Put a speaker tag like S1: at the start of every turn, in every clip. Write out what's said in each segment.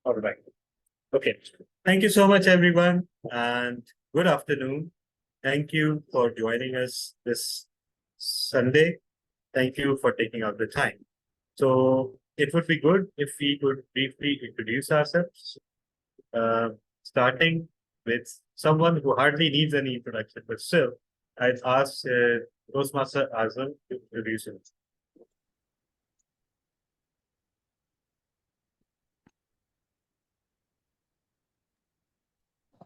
S1: All right. Okay. Thank you so much, everyone, and good afternoon. Thank you for joining us this Sunday. Thank you for taking out the time. So it would be good if we could briefly introduce ourselves, starting with someone who hardly needs any introduction, but still, I'd ask Toastmaster Azam to introduce him.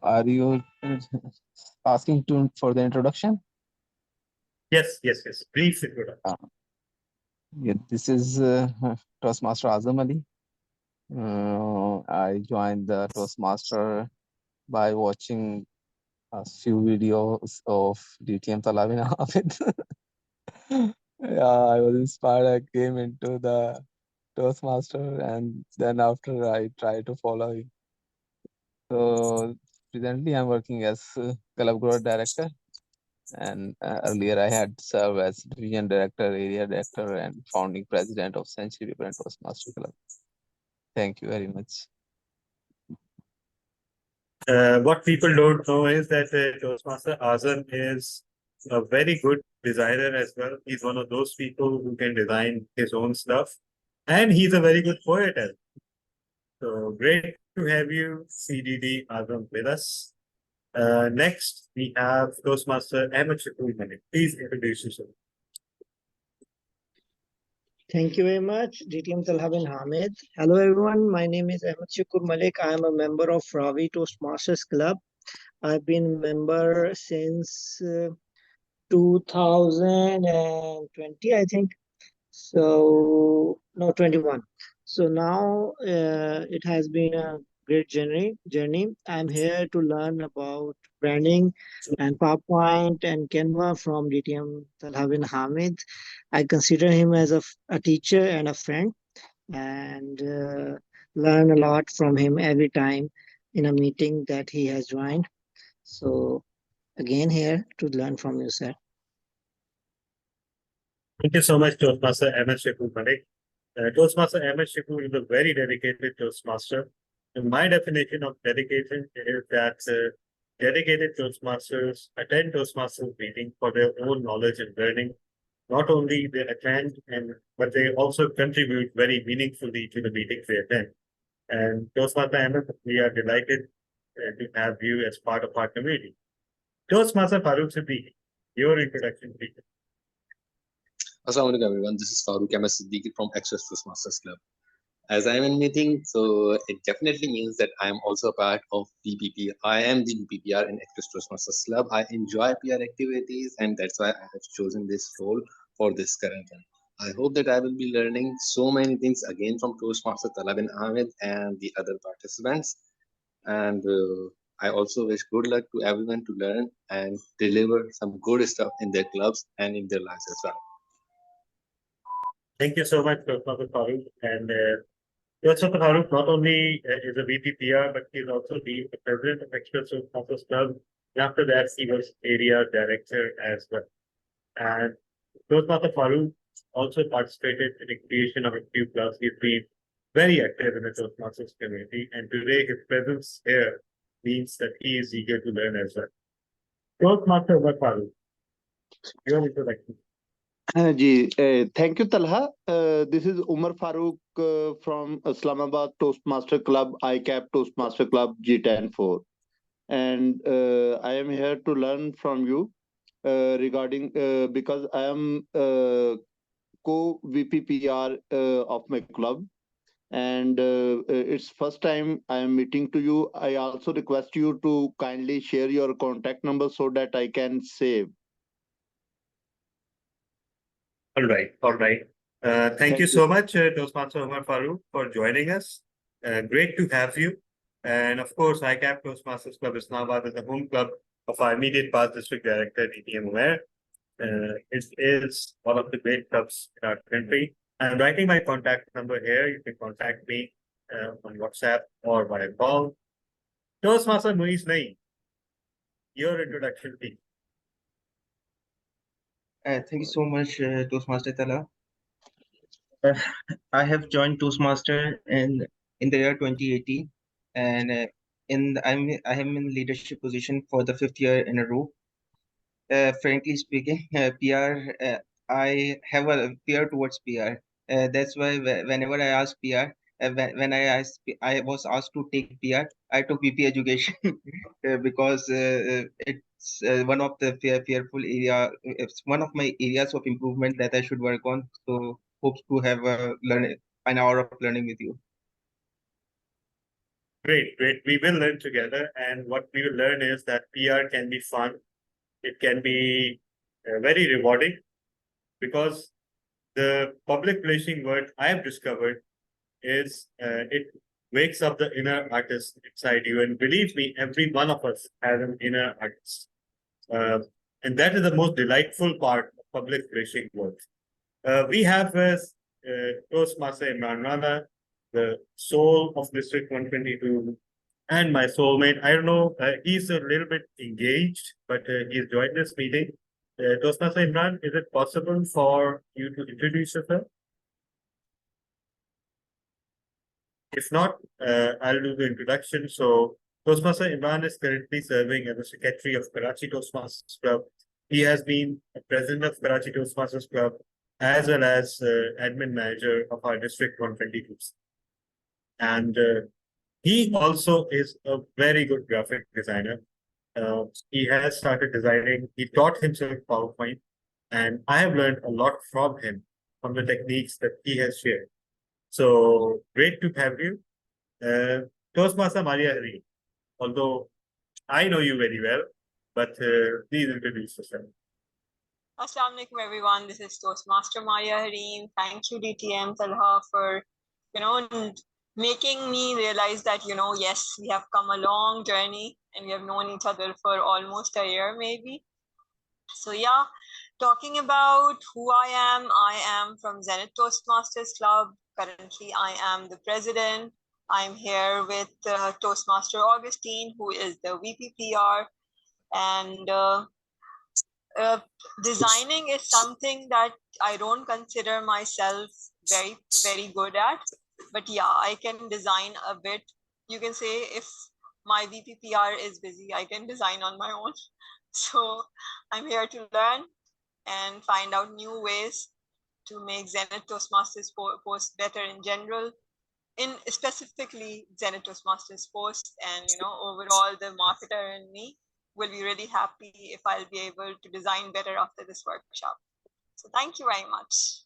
S2: Are you asking for the introduction?
S1: Yes. Brief introduction.
S2: Yeah, this is Toastmaster Azam Ali. I joined the Toastmaster by watching a few videos of DTM Talabin Hafid. Yeah, I was inspired. I came into the Toastmaster, and then after I tried to follow him. So presently, I'm working as Club Growth Director, and earlier I had served as Division Director, Area Director, and founding President of Century People and Toastmaster Club. Thank you very much.
S1: What people don't know is that Toastmaster Azam is a very good designer as well. He's one of those people who can design his own stuff, and he's a very good poet as well. So great to have you, CDD Azam, with us. Next, we have Toastmaster Ahmed Shakur Malik. Please introduce yourself.
S3: Thank you very much, DTM Talha bin Hamid. Hello everyone, my name is Ahmed Shakur Malik. I am a member of Ravi Toastmasters Club. I've been a member since 2020, I think. So, no, 21. So now it has been a great journey. I'm here to learn about branding and PowerPoint and Canva from DTM Talha bin Hamid. I consider him as a teacher and a friend, and learn a lot from him every time in a meeting that he has joined. So again, here to learn from you, sir.
S1: Thank you so much, Toastmaster Ahmed Shakur Malik. Toastmaster Ahmed Shakur is a very dedicated Toastmaster. And my definition of dedication is that dedicated Toastmasters attend Toastmasters meeting for their own knowledge and learning. Not only they attend, but they also contribute very meaningfully to the meetings they attend. And Toastmaster Ahmed, we are delighted to have you as part of our community. Toastmaster Farooq Siddiqui, your introduction, please.
S4: Assalamu alaikum everyone, this is Farooq Ahmed Siddiqui from Access Toastmasters Club. As I am in meeting, so it definitely means that I am also a part of DPP. I am the DPPR in Access Toastmasters Club. I enjoy PR activities, and that's why I have chosen this role for this current one. I hope that I will be learning so many things again from Toastmaster Talha bin Ahmed and the other participants. And I also wish good luck to everyone to learn and deliver some good stuff in their clubs and in their lives as well.
S1: Thank you so much, Toastmaster Farooq. And Toastmaster Farooq not only is a VPPR, but he's also the president of Express Toastmasters Club. And after that, he was area director as well. And Toastmaster Farooq also participated in the creation of a few clubs. He's been very active in the Toastmasters community, and today his presence here means that he is eager to learn as well. Toastmaster Farooq, your introduction.
S5: Thank you, Talha. This is Umar Farooq from Islamabad Toastmaster Club, ICAP Toastmaster Club G104. And I am here to learn from you regarding, because I am co-VPPR of my club. And it's first time I am meeting to you. I also request you to kindly share your contact number so that I can save.
S1: All right. Thank you so much, Toastmaster Umar Farooq, for joining us. Great to have you. And of course, ICAP Toastmasters Club Islamabad is the home club of our immediate past district director, DTM Umair. It is one of the great clubs in our country. I'm writing my contact number here. You can contact me on WhatsApp or via call. Toastmaster Muiz Naeem, your introduction, please.
S6: Thank you so much, Toastmaster Talha. I have joined Toastmaster in in the year 2018, and I am in leadership position for the 5th year in a row. Frankly speaking, PR, I have a fear towards PR. That's why whenever I ask PR, I was asked to take PR, I took BP education because it's one of the fearful area. It's one of my areas of improvement that I should work on. So hope to have an hour of learning with you.
S1: Great, great. We will learn together, and what we will learn is that PR can be fun. It can be very rewarding, because the public relations word I have discovered is it wakes up the inner artist inside you. And believe me, every one of us has an inner artist. And that is the most delightful part of public relations work. We have as Toastmaster Imran Rana, the soul of District 122, and my soulmate. I don't know, he's a little bit engaged, but he's joined this meeting. Toastmaster Imran, is it possible for you to introduce yourself? If not, I'll do the introduction. So, Toastmaster Imran is currently serving as the secretary of Karachi Toastmasters Club. He has been president of Karachi Toastmasters Club, as well as admin manager of our District 122. And he also is a very good graphic designer. He has started designing, he taught himself PowerPoint, and I have learned a lot from him, from the techniques that he has shared. So great to have you. Toastmaster Maria Hari, although I know you very well, but please introduce yourself.
S7: Assalamu alaikum everyone, this is Toastmaster Maya Hareem. Thank you DTM Talha for, making me realize that, yes, we have come a long journey and we have known each other for almost a year maybe. So yeah, talking about who I am from Zenith Toastmasters Club. Currently, I am the president. I'm here with Toastmaster Augustine, who is the VPPR, and designing is something that I don't consider myself very, very good at. But yeah, I can design a bit. You can say if my VPPR is busy, I can design on my own. So I'm here to learn and find out new ways to make Zenith Toastmasters post better in general, in specifically Zenith Toastmasters post, and overall the marketer and me will be really happy if I'll be able to design better after this workshop. So thank you very much.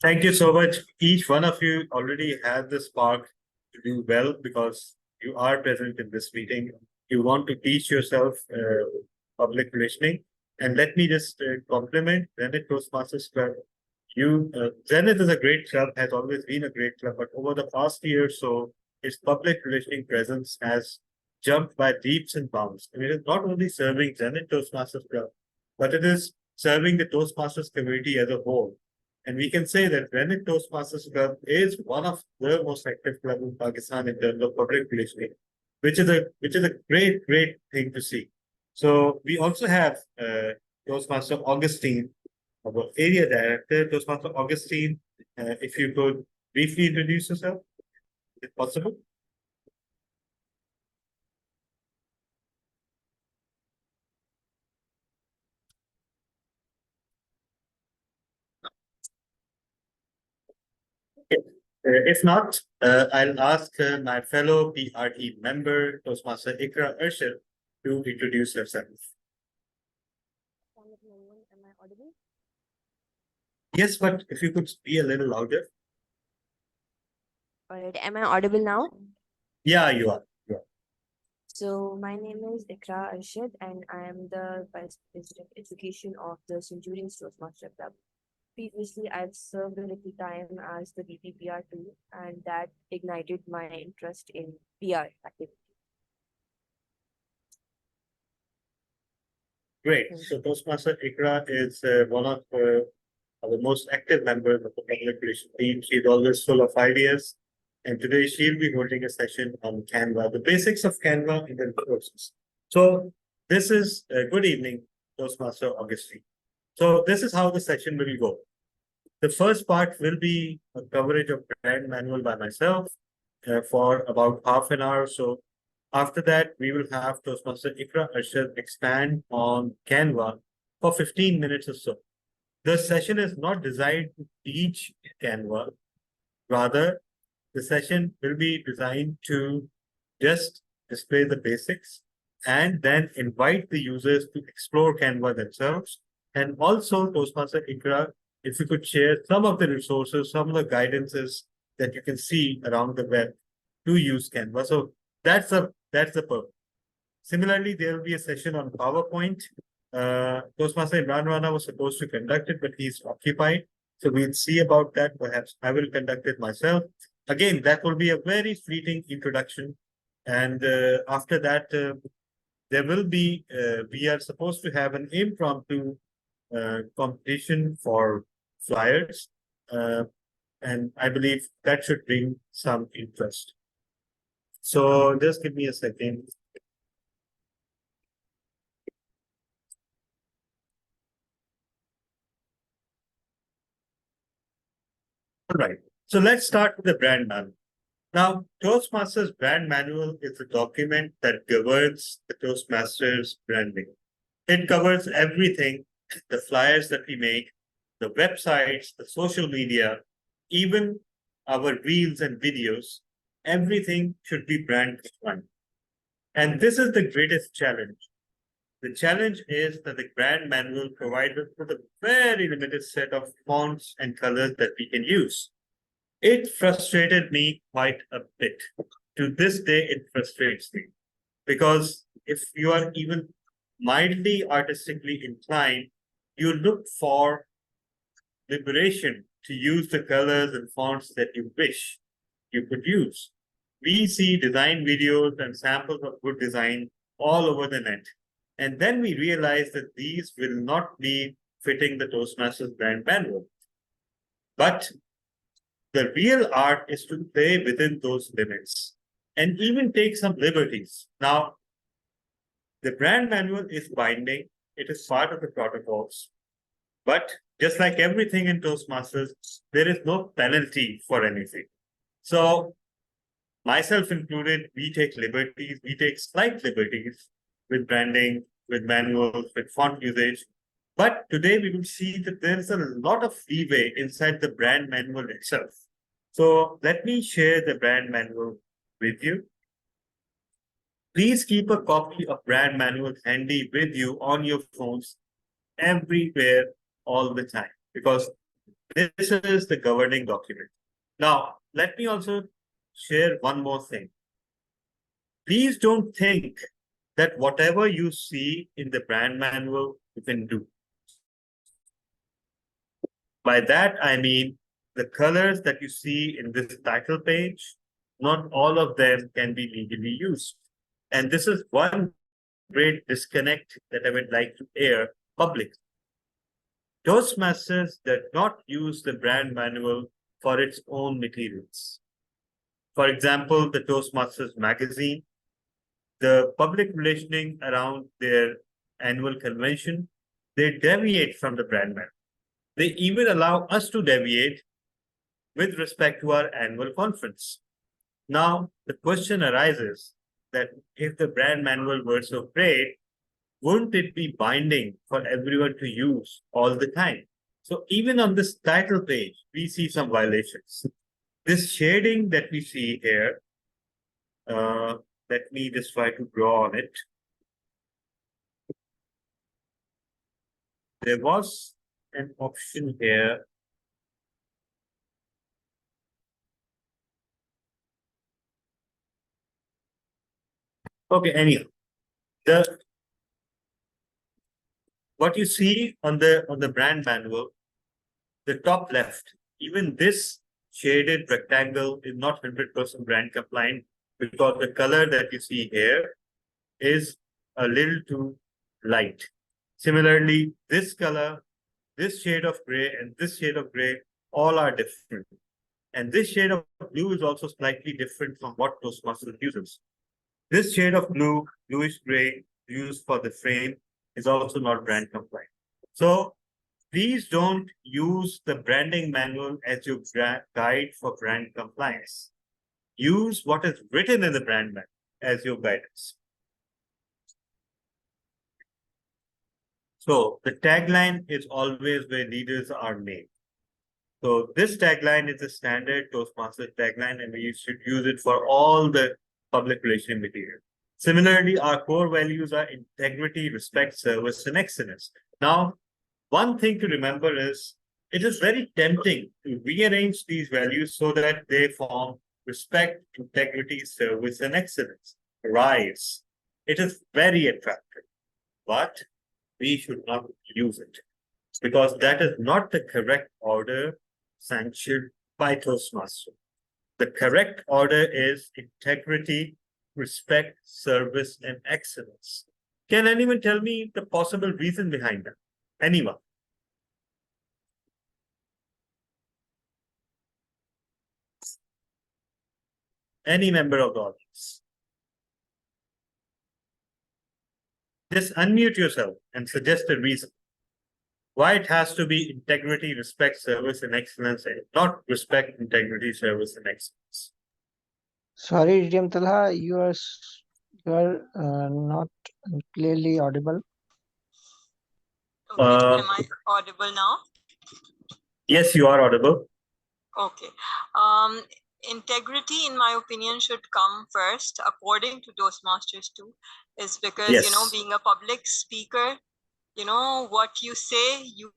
S1: Thank you so much. Each one of you already had the spark to do well, because you are present in this meeting. You want to teach yourself public relationing. And let me just compliment Zenith Toastmasters Club. Zenith is a great club, has always been a great club, but over the past year or so, its public relationing presence has jumped by leaps and bounds. And it is not only serving Zenith Toastmasters Club, but it is serving the Toastmasters community as a whole. And we can say that Zenith Toastmasters Club is one of the most active clubs in Pakistan in terms of public relationing, which is a great thing to see. So we also have Toastmaster Augustine, our area director. Toastmaster Augustine, if you could briefly introduce yourself, is it possible? Okay. If not, I'll ask my fellow PRT member, Toastmaster Ikra Arshad, to introduce herself.
S8: Am I audible?
S1: Yes, but if you could be a little louder.
S8: All right, am I audible now?
S1: Yeah, you are.
S8: So my name is Ikra Arshad and I am the Vice President Education of the Centurions Toastmaster Club. Previously, I've served a little time as the BPPR2, and that ignited my interest in PR activity.
S1: Great. So Toastmaster Ikra is one of our most active members of the public relations team. She's always full of ideas. And today she'll be holding a session on Canva, the basics of Canva in the courses. So this is good evening, Toastmaster Augustine. So this is how the session will go. The first part will be a coverage of brand manual by myself, for about half an hour or so. After that, we will have Toastmaster Ikra Arshad expand on Canva for 15 minutes or so. The session is not designed to teach Canva. Rather, the session will be designed to just display the basics and then invite the users to explore Canva themselves. And also, Toastmaster Ikra, if you could share some of the resources, some of the guidances that you can see around the web to use Canva. So that's the purpose. Similarly, there will be a session on PowerPoint. Toastmaster Imran Rana was supposed to conduct it, but he's occupied. So we'll see about that. Perhaps I will conduct it myself. Again, that will be a very fleeting introduction. And after that, there will be, we are supposed to have an impromptu competition for flyers. And I believe that should bring some interest. So just give me a second. All right. So let's start with the brand manual. Now, Toastmasters brand manual is a document that governs the Toastmasters branding. It covers everything, the flyers that we make, the websites, the social media, even our reels and videos, everything should be brand compliant. And this is the greatest challenge. The challenge is that the brand manual provides us with a very limited set of fonts and colors that we can use. It frustrated me quite a bit. To this day, it frustrates me. Because if you are even mildly artistically inclined, you look for liberation to use the colors and fonts that you wish you could use. We see design videos and samples of good design all over the net. And then we realize that these will not be fitting the Toastmasters brand manual. But the real art is to play within those limits and even take some liberties. Now, the brand manual is binding. It is part of the protocols. But just like everything in Toastmasters, there is no penalty for anything. So, myself included, we take liberties, we take slight liberties with branding, with manuals, with font usage. But today we will see that there is a lot of leeway inside the brand manual itself. So let me share the brand manual with you. Please keep a copy of brand manual handy with you on your phones everywhere all the time, because this is the governing document. Now, let me also share one more thing. Please don't think that whatever you see in the brand manual, you can do. By that, I mean the colors that you see in this title page, not all of them can be legally used. And this is one great disconnect that I would like to air publicly. Toastmasters does not use the brand manual for its own materials. For example, the Toastmasters magazine, the public relationing around their annual convention, they deviate from the brand manual. They even allow us to deviate with respect to our annual conference. Now, the question arises that if the brand manual were so great, wouldn't it be binding for everyone to use all the time? So even on this title page, we see some violations. This shading that we see here, let me just try to draw on it. There was an option here. Okay, anyhow, what you see on the brand manual, the top left, even this shaded rectangle is not 100% brand compliant because the color that you see here is a little too light. Similarly, this color, this shade of gray and this shade of gray, all are different. And this shade of blue is also slightly different from what Toastmasters uses. This shade of blue, bluish gray used for the frame is also not brand compliant. So please don't use the branding manual as your guide for brand compliance. use what is written in the brand manual as your guidance. So the tagline is always where leaders are named. So this tagline is a standard Toastmasters tagline, and we should use it for all the public relation material. Similarly, our core values are integrity, respect, service, and excellence. Now, one thing to remember is it is very tempting to rearrange these values so that they form respect, integrity, service, and excellence. Rise. It is very attractive, but we should not use it because that is not the correct order sanctioned by Toastmaster. The correct order is integrity, respect, service, and excellence. Can anyone tell me the possible reason behind that? Anyone? Any member of the audience? Just unmute yourself and suggest a reason. Why it has to be integrity, respect, service, and excellence, and not respect, integrity, service, and excellence.
S3: Sorry, Riyam Talha, you are not clearly audible.
S7: Okay, am I audible now?
S1: Yes, you are audible.
S7: Okay. Integrity, in my opinion, should come first, according to Toastmasters too, is because, you know,
S1: Yes.
S7: being a public speaker, you know, what you say, you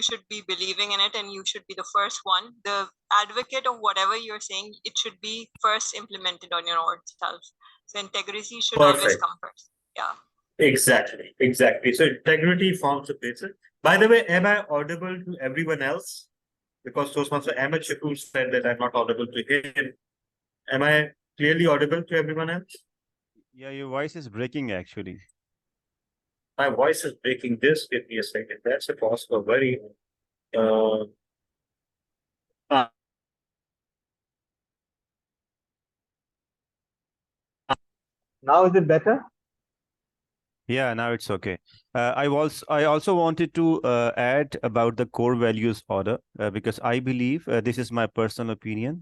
S7: should be believing in it, and you should be the first one. The advocate of whatever you're saying, it should be first implemented on your own self. So integrity should always
S1: Perfect.
S7: come first. Yeah.
S1: Exactly, exactly. So integrity forms the basis. By the way, am I audible to everyone else? Because Toastmaster Ahmed Shakur said that I'm not audible to him. Am I clearly audible to everyone else?
S9: Yeah, your voice is breaking actually.
S1: My voice is breaking. This, give me a second. That's a cause for worry. Now is it better?
S9: Yeah, now it's okay. I also wanted to add about the core values order because I believe this is my personal opinion.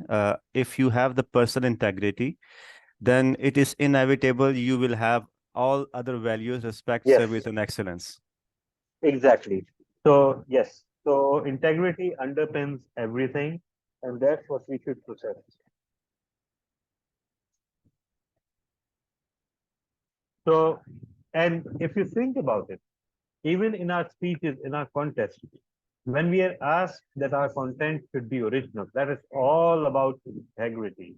S9: If you have the personal integrity, then it is inevitable you will have all other values, respect,
S1: Yes.
S9: service, and excellence.
S1: Exactly. So, yes. So, integrity underpins everything, and that's what we should possess. So, and if you think about it, even in our speeches, in our contests, when we are asked that our content should be original, that is all about integrity.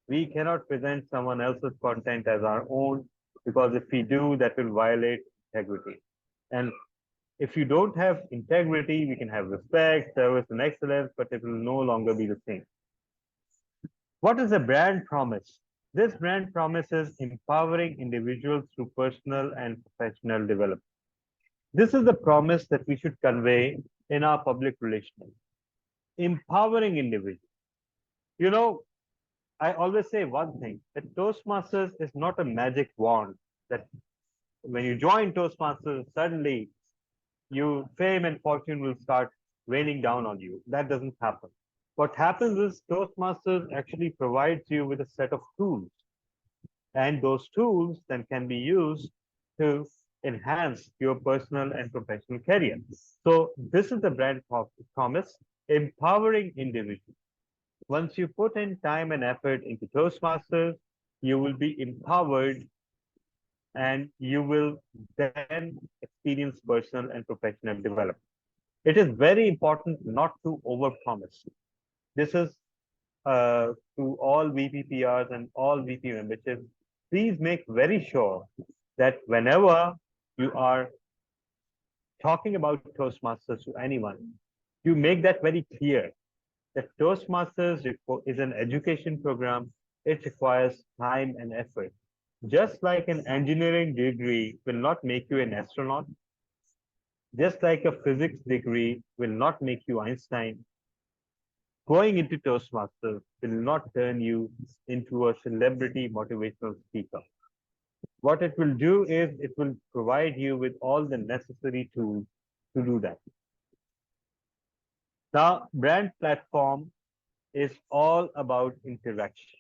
S1: We cannot present someone else's content as our own because if we do, that will violate integrity. And if you don't have integrity, we can have respect, service, and excellence, but it will no longer be the same. What is a brand promise? This brand promise is empowering individuals through personal and professional development. This is the promise that we should convey in our public relations. Empowering individuals. You know, I always say one thing, that Toastmasters is not a magic wand that when you join Toastmasters, suddenly fame and fortune will start raining down on you. That doesn't happen. What happens is Toastmasters actually provides you with a set of tools. And those tools then can be used to enhance your personal and professional career. So this is the brand promise, empowering individuals. Once you put in time and effort into Toastmasters, you will be empowered and you will then experience personal and professional development. It is very important not to overpromise. This is to all VPPRs and all VP memberships. Please make very sure that whenever you are talking about Toastmasters to anyone, you make that very clear that Toastmasters is an education program. It requires time and effort. Just like an engineering degree will not make you an astronaut, just like a physics degree will not make you Einstein, going into Toastmasters will not turn you into a celebrity motivational speaker. What it will do is it will provide you with all the necessary tools to do that. Now, brand platform is all about interaction.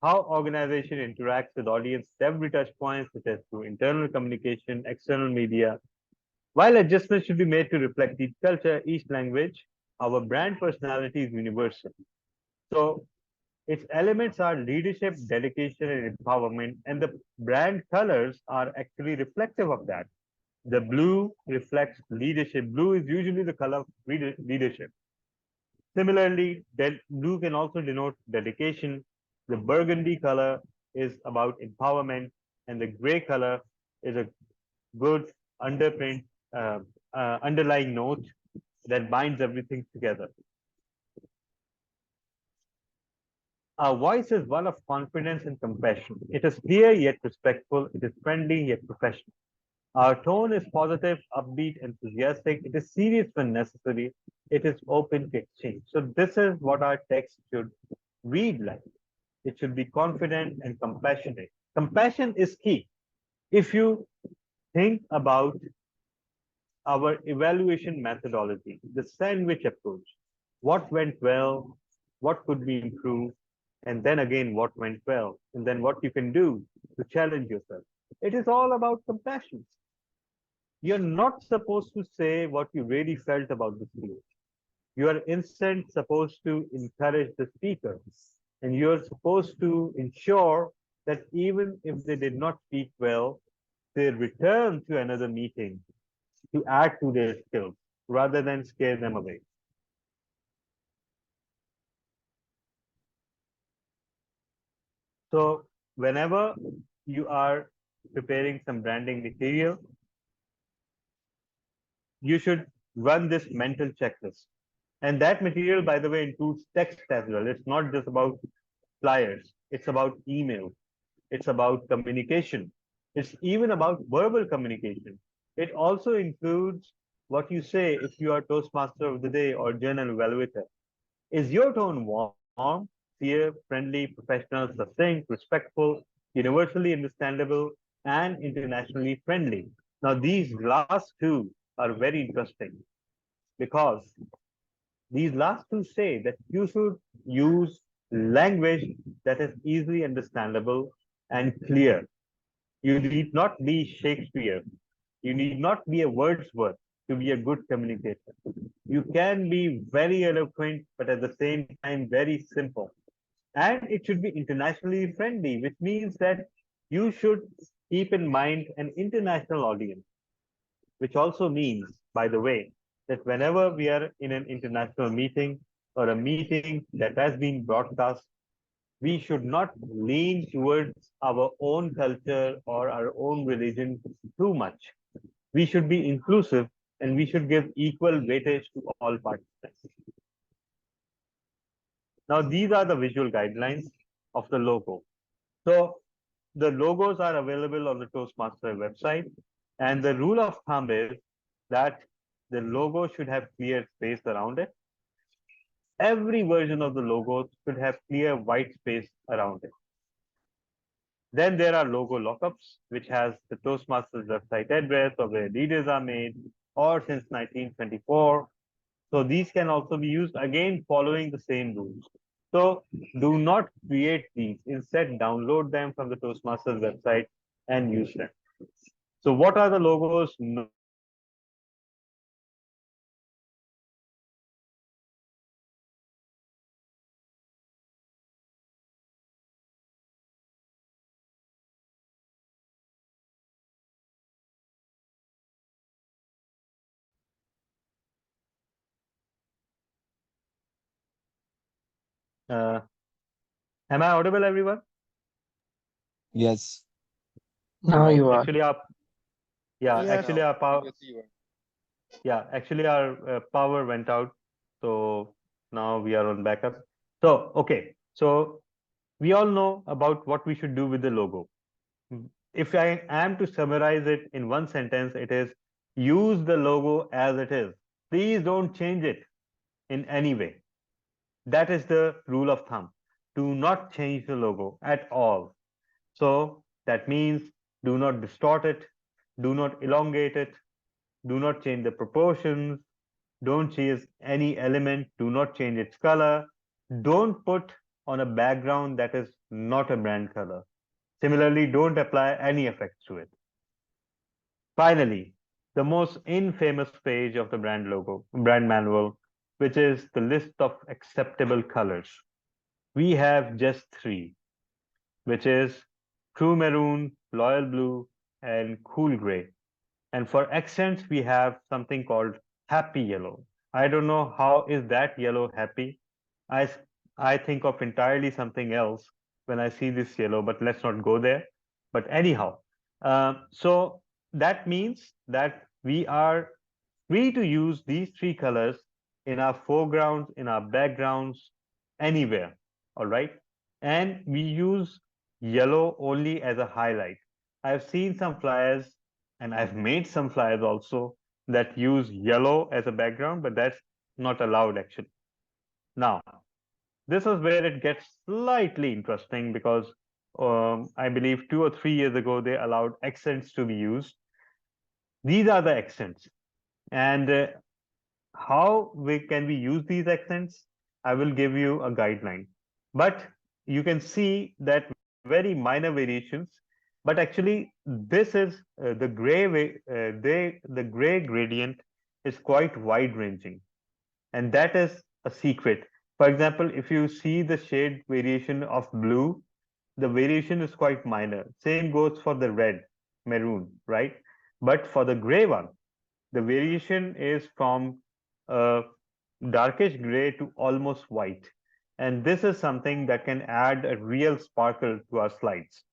S10: how organization interacts with audience every touch points, such as through internal communication, external media. While adjustments should be made to reflect each culture, each language, our brand personality is universal. So its elements are leadership, dedication, and empowerment, and the brand colors are actually reflective of that. The blue reflects leadership. Blue is usually the color of leadership. Similarly, blue can also denote dedication. The burgundy color is about empowerment, and the gray color is a good underprint, underlying note that binds everything together. Our voice is one of confidence and compassion. It is clear yet respectful. It is friendly yet professional. Our tone is positive, upbeat, enthusiastic. It is serious when necessary. It is open to exchange. So this is what our text should read like. It should be confident and compassionate. Compassion is key. If you think about our evaluation methodology, the sandwich approach, what went well, what could be improved, and then again, what went well, and then what you can do to challenge yourself. It is all about compassion. You're not supposed to say what you really felt about the speech. You are instead supposed to encourage the speaker, and you're supposed to ensure that even if they did not speak well, they return to another meeting to add to their skills rather than scare them away. So whenever you are preparing some branding material, you should run this mental checklist. And that material, by the way, includes text as well. It's not just about flyers. It's about email. It's about communication. It's even about verbal communication. It also includes what you say if you are Toastmaster of the Day or Journal Evaluator. Is your tone warm, clear, friendly, professional, succinct, respectful, universally understandable, and internationally friendly? Now, these last two are very interesting because these last two say that you should use language that is easily understandable and clear. You need not be Shakespeare. You need not be a Wordsworth to be a good communicator. You can be very eloquent, but at the same time, very simple. And it should be internationally friendly, which means that you should keep in mind an international audience, which also means, by the way, that whenever we are in an international meeting or a meeting that has been broadcast, we should not lean towards our own culture or our own religion too much. We should be inclusive and we should give equal weightage to all participants. Now, these are the visual guidelines of the logo. So the logos are available on the Toastmaster website. And the rule of thumb is that the logo should have clear space around it. Every version of the logo should have clear white space around it. Then there are logo lockups, which has the Toastmasters website address or where leaders are made, or since 1924. So these can also be used again following the same rules. So do not create these. Instead, download them from the Toastmasters website and use them. So what are the logos? Am I audible, everyone?
S2: Yes.
S3: Now you are.
S10: Actually, our power.
S4: Yes, you are.
S10: Yeah, actually, our power went out, so now we are on backup. So okay, so we all know about what we should do with the logo. If I am to summarize it in one sentence, it is use the logo as it is. Please don't change it in any way. That is the rule of thumb. Do not change the logo at all. So that means do not distort it, do not elongate it, do not change the proportions, don't change any element, do not change its color, don't put on a background that is not a brand color. Similarly, don't apply any effects to it. Finally, the most infamous page of the brand manual, which is the list of acceptable colors. We have just three, which is true maroon, loyal blue, and cool gray. And for accents, we have something called happy yellow. I don't know how is that yellow happy. I, I think of entirely something else when I see this yellow, but let's not go there. But anyhow, so that means that we are free to use these three colors in our foregrounds, in our backgrounds, anywhere. All right. And we use yellow only as a highlight. I've seen some flyers and I've made some flyers also that use yellow as a background, but that's not allowed actually. Now, this is where it gets slightly interesting because I believe 2 or 3 years ago, they allowed accents to be used. These are the accents. And how can we use these accents? I will give you a guideline. But you can see that very minor variations. But actually, this is the the gray gradient is quite wide ranging. And that is a secret. For example, if you see the shade variation of blue, the variation is quite minor. Same goes for the red, maroon, right? But for the gray one, the variation is from darkish gray to almost white. And this is something that can add a real sparkle to our slides.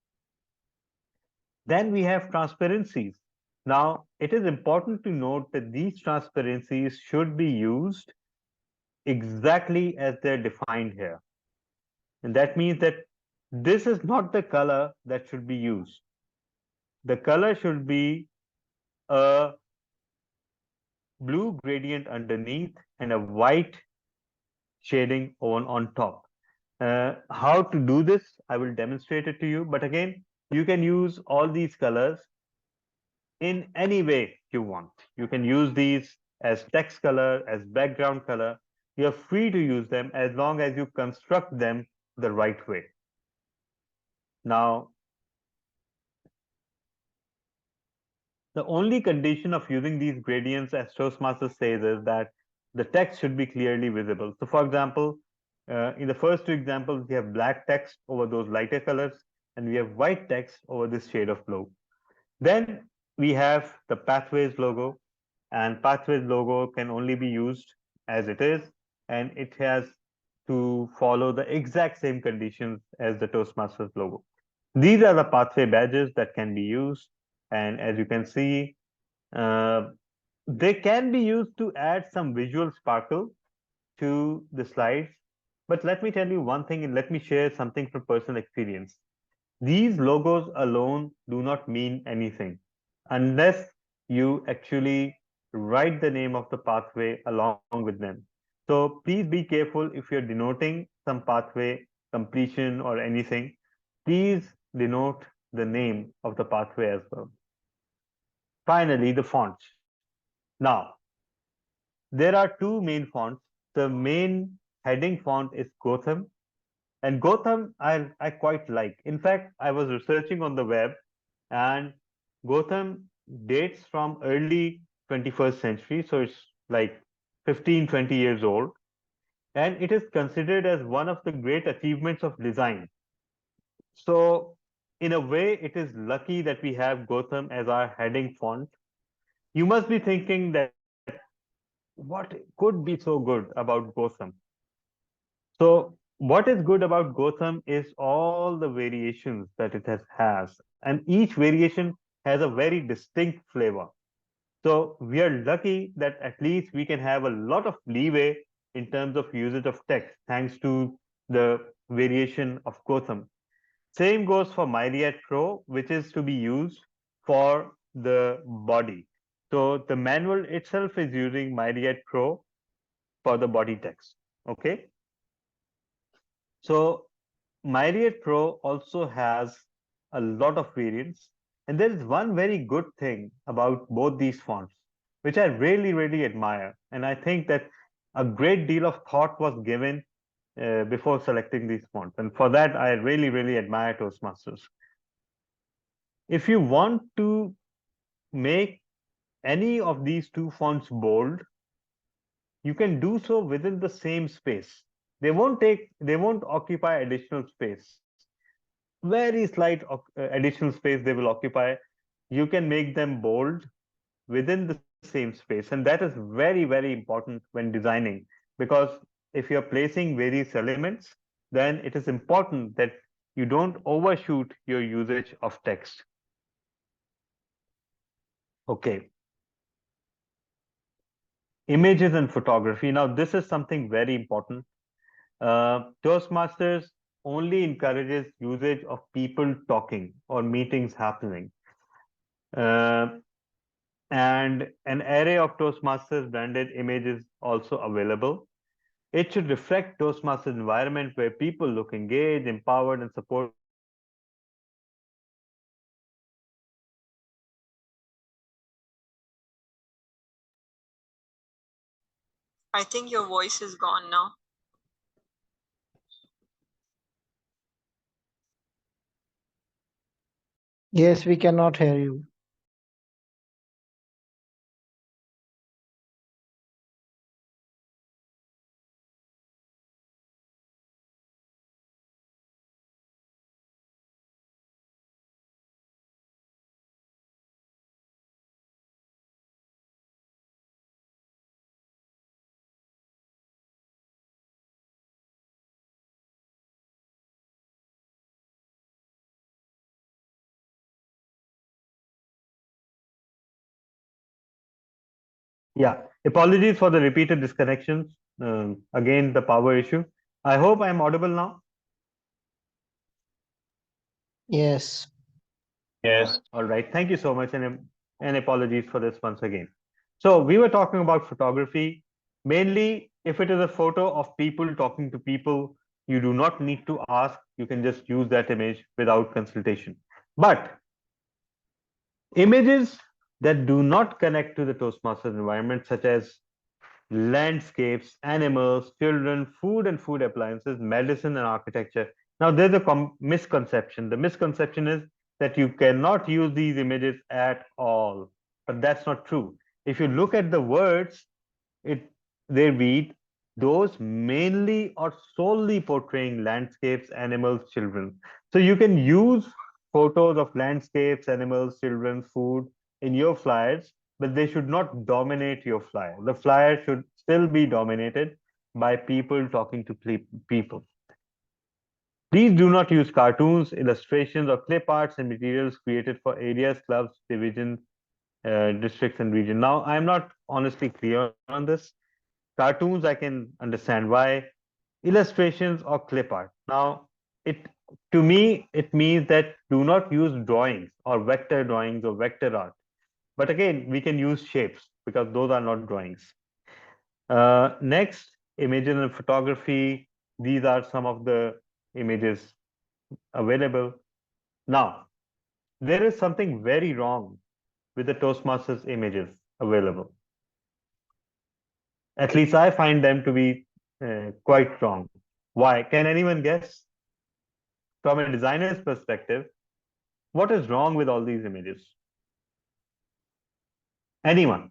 S10: Then we have transparencies. Now, it is important to note that these transparencies should be used exactly as they're defined here. And that means that this is not the color that should be used. The color should be a blue gradient underneath and a white shading on top. How to do this, I will demonstrate it to you. But again, you can use all these colors in any way you want. You can use these as text color, as background color. You're free to use them as long as you construct them the right way. Now, the only condition of using these gradients, as Toastmasters says, is that the text should be clearly visible. So for example, in the first two examples, we have black text over those lighter colors, and we have white text over this shade of blue. Then we have the Pathways logo, and Pathways logo can only be used as it is, and it has to follow the exact same conditions as the Toastmasters logo. These are the pathway badges that can be used. And as you can see, they can be used to add some visual sparkle to the slides. But let me tell you one thing, and let me share something from personal experience. These logos alone do not mean anything unless you actually write the name of the pathway along with them. So please be careful if you're denoting some pathway completion or anything. Please denote the name of the pathway as well. Finally, the fonts. Now, there are two main fonts. The main heading font is Gotham, and Gotham I quite like. In fact, I was researching on the web, and Gotham dates from early 21st century, so it's like 15, 20 years old, and it is considered as one of the great achievements of design. So in a way, it is lucky that we have Gotham as our heading font. You must be thinking that what could be so good about Gotham? So what is good about Gotham is all the variations that it has, and each variation has a very distinct flavor. So we are lucky that at least we can have a lot of leeway in terms of usage of text thanks to the variation of Gotham. Same goes for Myriad Pro, which is to be used for the body. So the manual itself is using Myriad Pro for the body text. Okay. So Myriad Pro also has a lot of variants. And there is one very good thing about both these fonts, which I really, really admire. And I think that a great deal of thought was given before selecting these fonts. And for that, I really, really admire Toastmasters. If you want to make any of these two fonts bold, you can do so within the same space. They won't occupy additional space. Very slight additional space they will occupy. You can make them bold within the same space. And that is very, very important when designing, because if you're placing various elements, then it is important that you don't overshoot your usage of text. Okay. Images and photography. Now, this is something very important. Toastmasters only encourages usage of people talking or meetings happening. And an array of Toastmasters branded images also available. It should reflect Toastmasters environment where people look engaged, empowered, and support.
S7: I think your voice is gone now.
S3: Yes, we cannot hear you.
S10: Yeah, apologies for the repeated disconnections. Again, the power issue. I hope I'm audible now.
S3: Yes.
S10: Yes. All right. Thank you so much, and apologies for this once again. So we were talking about photography. Mainly, if it is a photo of people talking to people, you do not need to ask. You can just use that image without consultation. But images that do not connect to the Toastmasters environment, such as landscapes, animals, children, food and food appliances, medicine and architecture. Now, there's a misconception. The misconception is that you cannot use these images at all, but that's not true. If you look at the words, they read those mainly or solely portraying landscapes, animals, children. So you can use photos of landscapes, animals, children, food in your flyers, but they should not dominate your flyer. The flyer should still be dominated by people talking to people. Please do not use cartoons, illustrations, or clip arts and materials created for areas, clubs, divisions, districts, and region. Now, I'm not honestly clear on this. Cartoons, I can understand why. Illustrations or clip art. Now, it to me, it means that do not use drawings or vector drawings or vector art. But again, we can use shapes because those are not drawings. Next, images and photography. These are some of the images available. Now, there is something very wrong with the Toastmasters images available. At least I find them to be quite wrong. Why? Can anyone guess? From a designer's perspective, what is wrong with all these images? Anyone?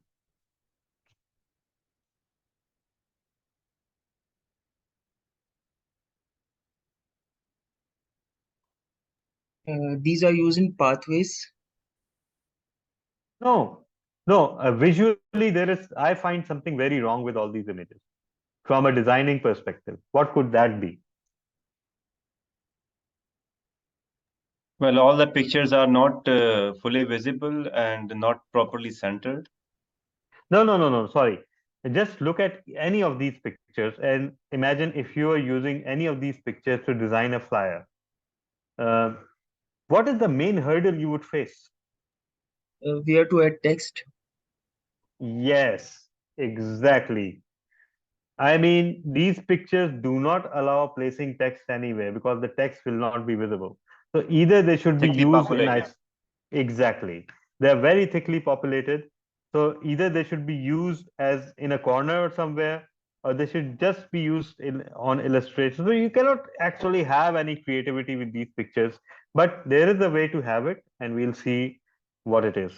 S6: These are used in pathways.
S10: No, no. Visually, I find something very wrong with all these images. From a designing perspective, what could that be?
S11: Well, all the pictures are not fully visible and not properly centered.
S10: No. Sorry. Just look at any of these pictures and imagine if you are using any of these pictures to design a flyer. What is the main hurdle you would face?
S6: Where to add text?
S10: Yes, exactly. I mean, these pictures do not allow placing text anywhere because the text will not be visible. So either they should be
S11: Thickly
S10: used
S11: populated.
S10: exactly. They are very thickly populated. So either they should be used as in a corner or somewhere, or they should just be used on illustration. So you cannot actually have any creativity with these pictures, but there is a way to have it, and we'll see what it is.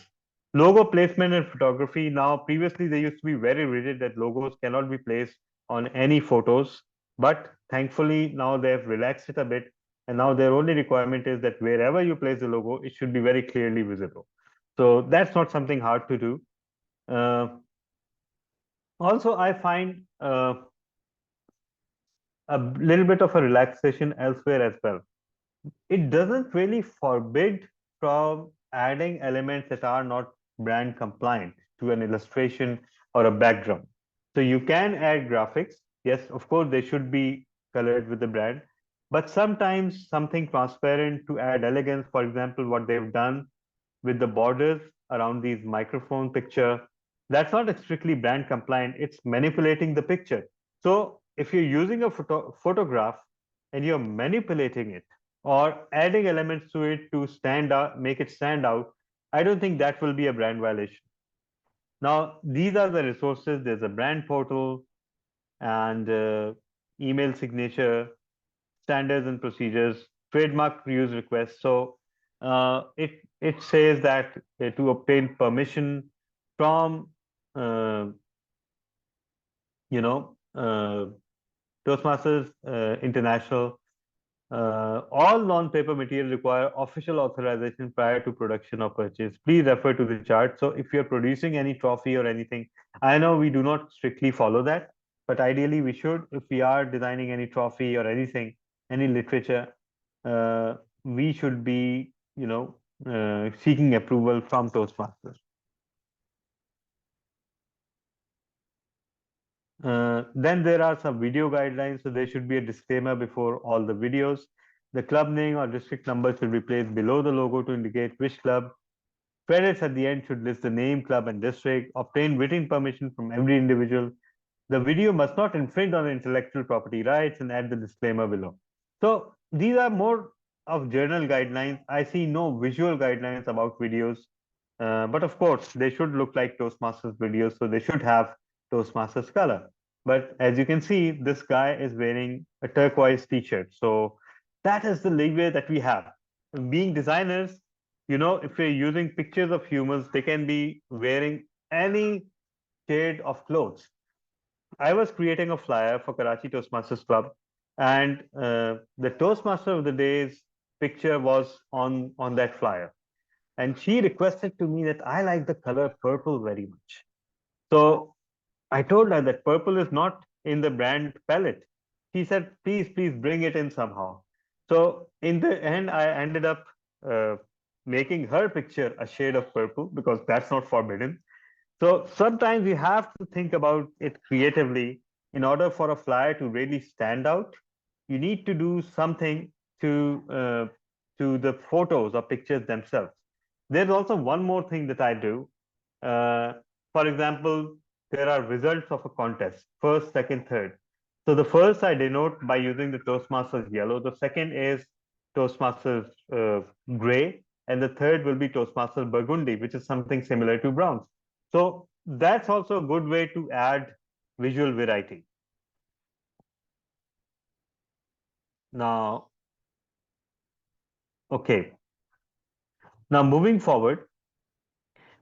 S10: Logo placement in photography. Now, previously they used to be very rigid that logos cannot be placed on any photos, but thankfully now they have relaxed it a bit, and now their only requirement is that wherever you place the logo, it should be very clearly visible. So that's not something hard to do. Also, I find a little bit of a relaxation elsewhere as well. It doesn't really forbid from adding elements that are not brand compliant to an illustration or a background. So you can add graphics. Yes, of course, they should be colored with the brand, but sometimes something transparent to add elegance. For example, what they've done with the borders around these microphone picture, that's not strictly brand compliant. It's manipulating the picture. So if you're using a photograph and you're manipulating it or adding elements to it to stand out, make it stand out, I don't think that will be a brand violation. Now, these are the resources. There's a brand portal and email signature, standards and procedures, trademark reuse requests. So it says that to obtain permission from you know Toastmasters International, all non-paper material require official authorization prior to production or purchase. Please refer to the chart. So if you're producing any trophy or anything, I know we do not strictly follow that, but ideally we should. If we are designing any trophy or anything, any literature, we should be, seeking approval from Toastmasters. Then there are some video guidelines, so there should be a disclaimer before all the videos. The club name or district number should be placed below the logo to indicate which club. Credits at the end should list the name, club, and district. Obtain written permission from every individual. The video must not infringe on intellectual property rights, and add the disclaimer below. So these are more of journal guidelines. I see no visual guidelines about videos, but of course they should look like Toastmasters videos, so they should have Toastmasters color. But as you can see, this guy is wearing a turquoise t-shirt. So that is the leeway that we have. Being designers, if we're using pictures of humans, they can be wearing any shade of clothes. I was creating a flyer for Karachi Toastmasters Club, and the Toastmaster of the day's picture was on that flyer. And she requested to me that I like the color purple very much. So I told her that purple is not in the brand palette. She said, please bring it in somehow. So in the end, I ended up making her picture a shade of purple because that's not forbidden. So sometimes we have to think about it creatively. In order for a flyer to really stand out, you need to do something to the photos or pictures themselves. There's also one more thing that I do. For example, there are results of a contest, first, second, third. So the first I denote by using the Toastmasters yellow. The second is Toastmasters gray, and the third will be Toastmasters burgundy, which is something similar to bronze. So that's also a good way to add visual variety. Now, okay. Now moving forward,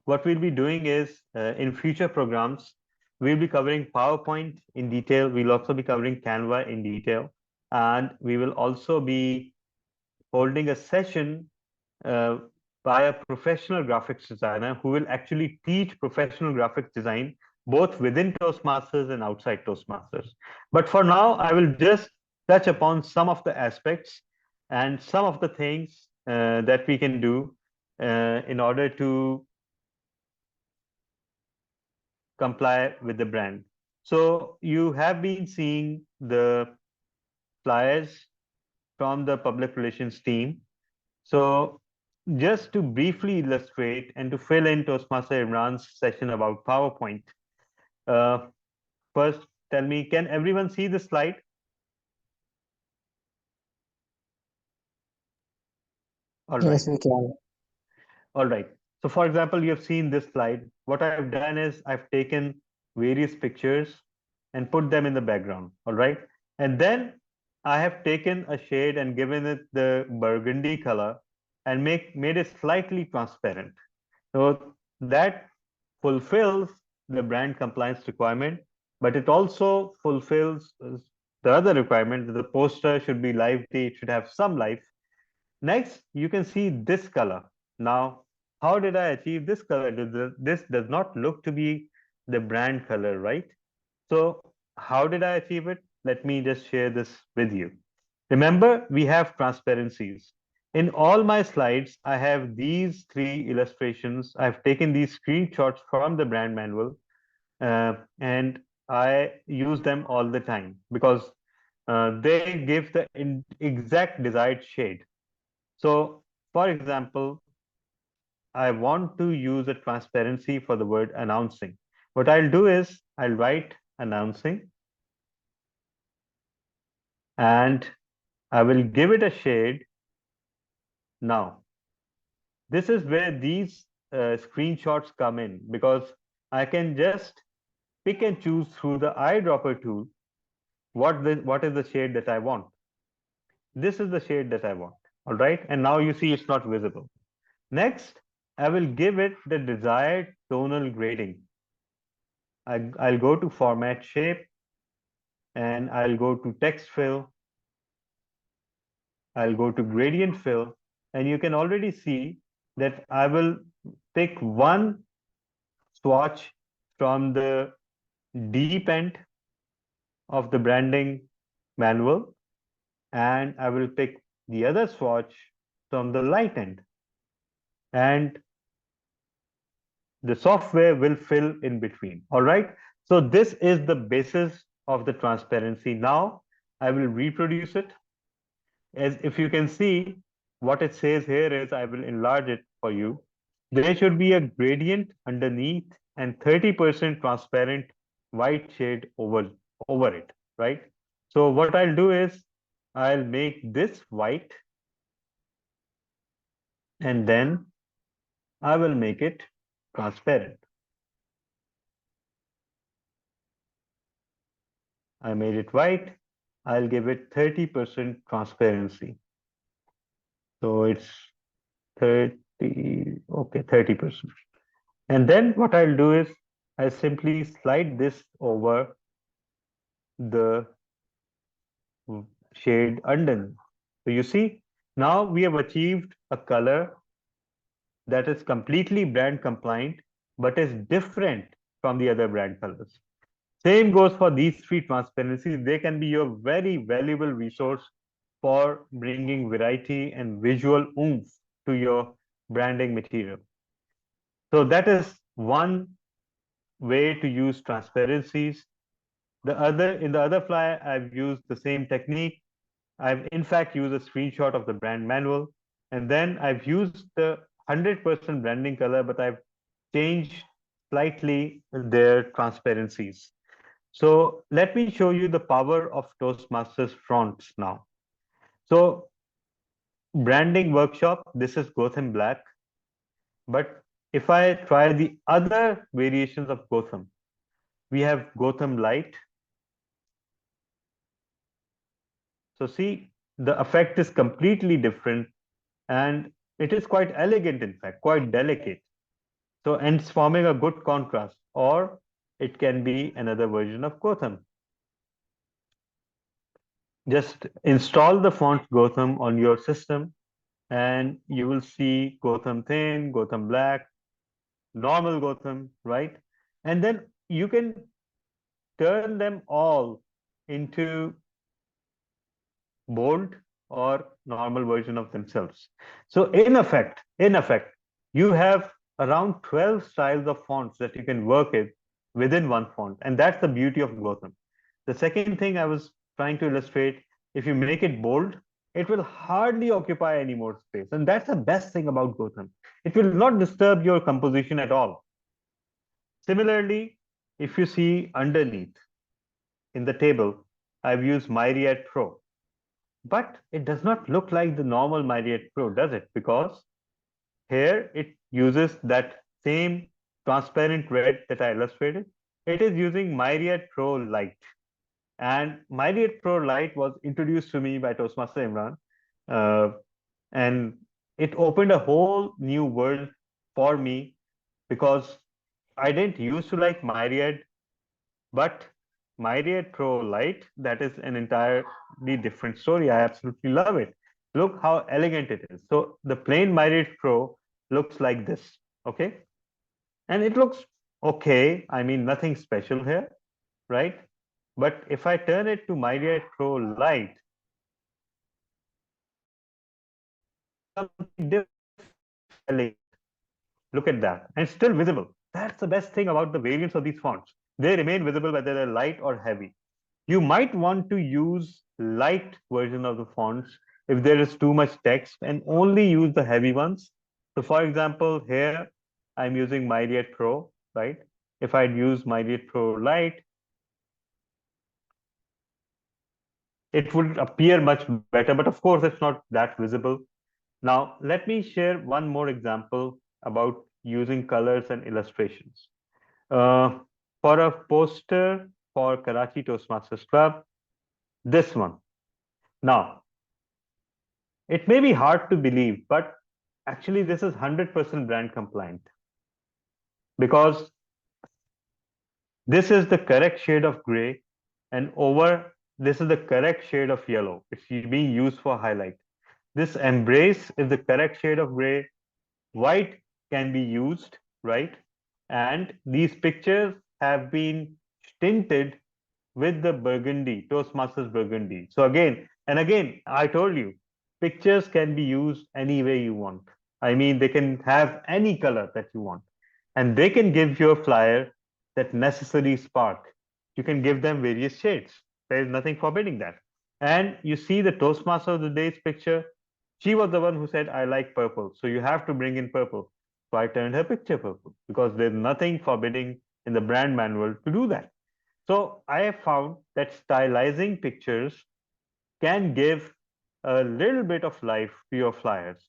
S10: what we'll be doing is in future programs, we'll be covering PowerPoint in detail. We'll also be covering Canva in detail. And we will also be holding a session by a professional graphics designer who will actually teach professional graphics design both within Toastmasters and outside Toastmasters. But for now, I will just touch upon some of the aspects and some of the things that we can do in order to comply with the brand. So you have been seeing the flyers from the public relations team. So just to briefly illustrate and to fill in Toastmaster Imran's session about PowerPoint, first tell me, can everyone see the slide? All right.
S3: Yes, we can.
S10: All right. So for example, you have seen this slide. What I've done is I've taken various pictures and put them in the background. All right. And then I have taken a shade and given it the burgundy color and made it slightly transparent. So that fulfills the brand compliance requirement, but it also fulfills the other requirement that the poster should be lively, it should have some life. Next, you can see this color. Now, how did I achieve this color? This does not look to be the brand color, right? So how did I achieve it? Let me just share this with you. Remember, we have transparencies. In all my slides, I have these three illustrations. I've taken these screenshots from the brand manual, and I use them all the time because they give the exact desired shade. So, for example, I want to use a transparency for the word announcing. What I'll do is I'll write announcing and I will give it a shade. Now, this is where these screenshots come in because I can just pick and choose through the eyedropper tool what is the shade that I want. This is the shade that I want. All right. And now you see it's not visible. Next, I will give it the desired tonal grading. I'll go to format shape and I'll go to text fill. I'll go to gradient fill, and you can already see that I will pick one swatch from the deep end of the branding manual, and I will pick the other swatch from the light end. And the software will fill in between. All right. So this is the basis of the transparency. Now I will reproduce it. As if you can see, what it says here is, I will enlarge it for you. There should be a gradient underneath and 30% transparent white shade over it, right? So what I'll do is I'll make this white and then I will make it transparent. I made it white. I'll give it 30% transparency. So it's 30, okay, 30%. And then what I'll do is I simply slide this over the shade underneath. So you see, now we have achieved a color that is completely brand compliant, but is different from the other brand colors. Same goes for these three transparencies. They can be your very valuable resource for bringing variety and visual oomph to your branding material. So that is one way to use transparencies. In the other flyer, I've used the same technique. I've in fact used a screenshot of the brand manual, and then I've used the 100% branding color, but I've changed slightly their transparencies. So let me show you the power of Toastmasters fonts now. So branding workshop, this is Gotham Black. But if I try the other variations of Gotham, we have Gotham Light. So see, the effect is completely different and it is quite elegant, in fact, quite delicate. So, and it's forming a good contrast, or it can be another version of Gotham. Just install the font Gotham on your system and you will see Gotham Thin, Gotham Black, normal Gotham, right? And then you can turn them all into bold or normal version of themselves. So in effect, you have around 12 styles of fonts that you can work with within one font. And that's the beauty of Gotham. The second thing I was trying to illustrate, if you make it bold, it will hardly occupy any more space. And that's the best thing about Gotham. It will not disturb your composition at all. Similarly, if you see underneath in the table, I've used Myriad Pro. But it does not look like the normal Myriad Pro, does it? Because here it uses that same transparent red that I illustrated, it is using Myriad Pro Lite. And Myriad Pro Lite was introduced to me by Toastmaster Imran. And it opened a whole new world for me because I didn't used to like Myriad, but Myriad Pro Lite, that is an entirely different story. I absolutely love it. Look how elegant it is. So the plain Myriad Pro looks like this, okay? And it looks okay. I mean, nothing special here, right? But if I turn it to Myriad Pro Lite, something different. Look at that. And still visible. That's the best thing about the variants of these fonts. They remain visible whether they're light or heavy. You might want to use light version of the fonts if there is too much text and only use the heavy ones. So for example, here I'm using Myriad Pro, right? If I'd use Myriad Pro Lite, it would appear much better, but of course it's not that visible. Now, let me share one more example about using colors and illustrations. For a poster for Karachi Toastmasters Club, this one. Now, it may be hard to believe, but actually this is 100% brand compliant because this is the correct shade of gray and over this is the correct shade of yellow. It's being used for highlight. This embrace is the correct shade of gray. White can be used, right? And these pictures have been tinted with the burgundy, Toastmasters burgundy. So again, and again, I told you, pictures can be used any way you want. I mean, they can have any color that you want. And they can give your flyer that necessary spark. You can give them various shades. There is nothing forbidding that. And you see the Toastmaster of the day's picture. She was the one who said, I like purple. So you have to bring in purple. So I turned her picture purple because there's nothing forbidding in the brand manual to do that. So I have found that stylizing pictures can give a little bit of life to your flyers.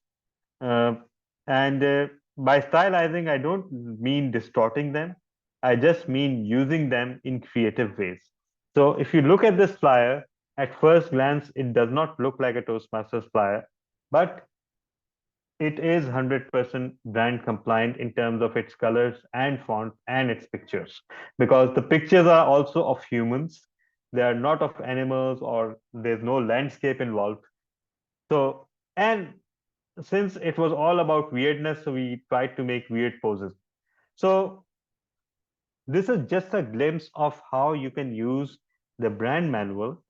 S10: Uh, and by stylizing, I don't mean distorting them. I just mean using them in creative ways. So if you look at this flyer, at first glance, it does not look like a Toastmasters flyer, but it is 100% brand compliant in terms of its colors and font and its pictures, because the pictures are also of humans. They are not of animals or there's no landscape involved. So, and since it was all about weirdness, so we tried to make weird poses. So this is just a glimpse of how you can use the brand manual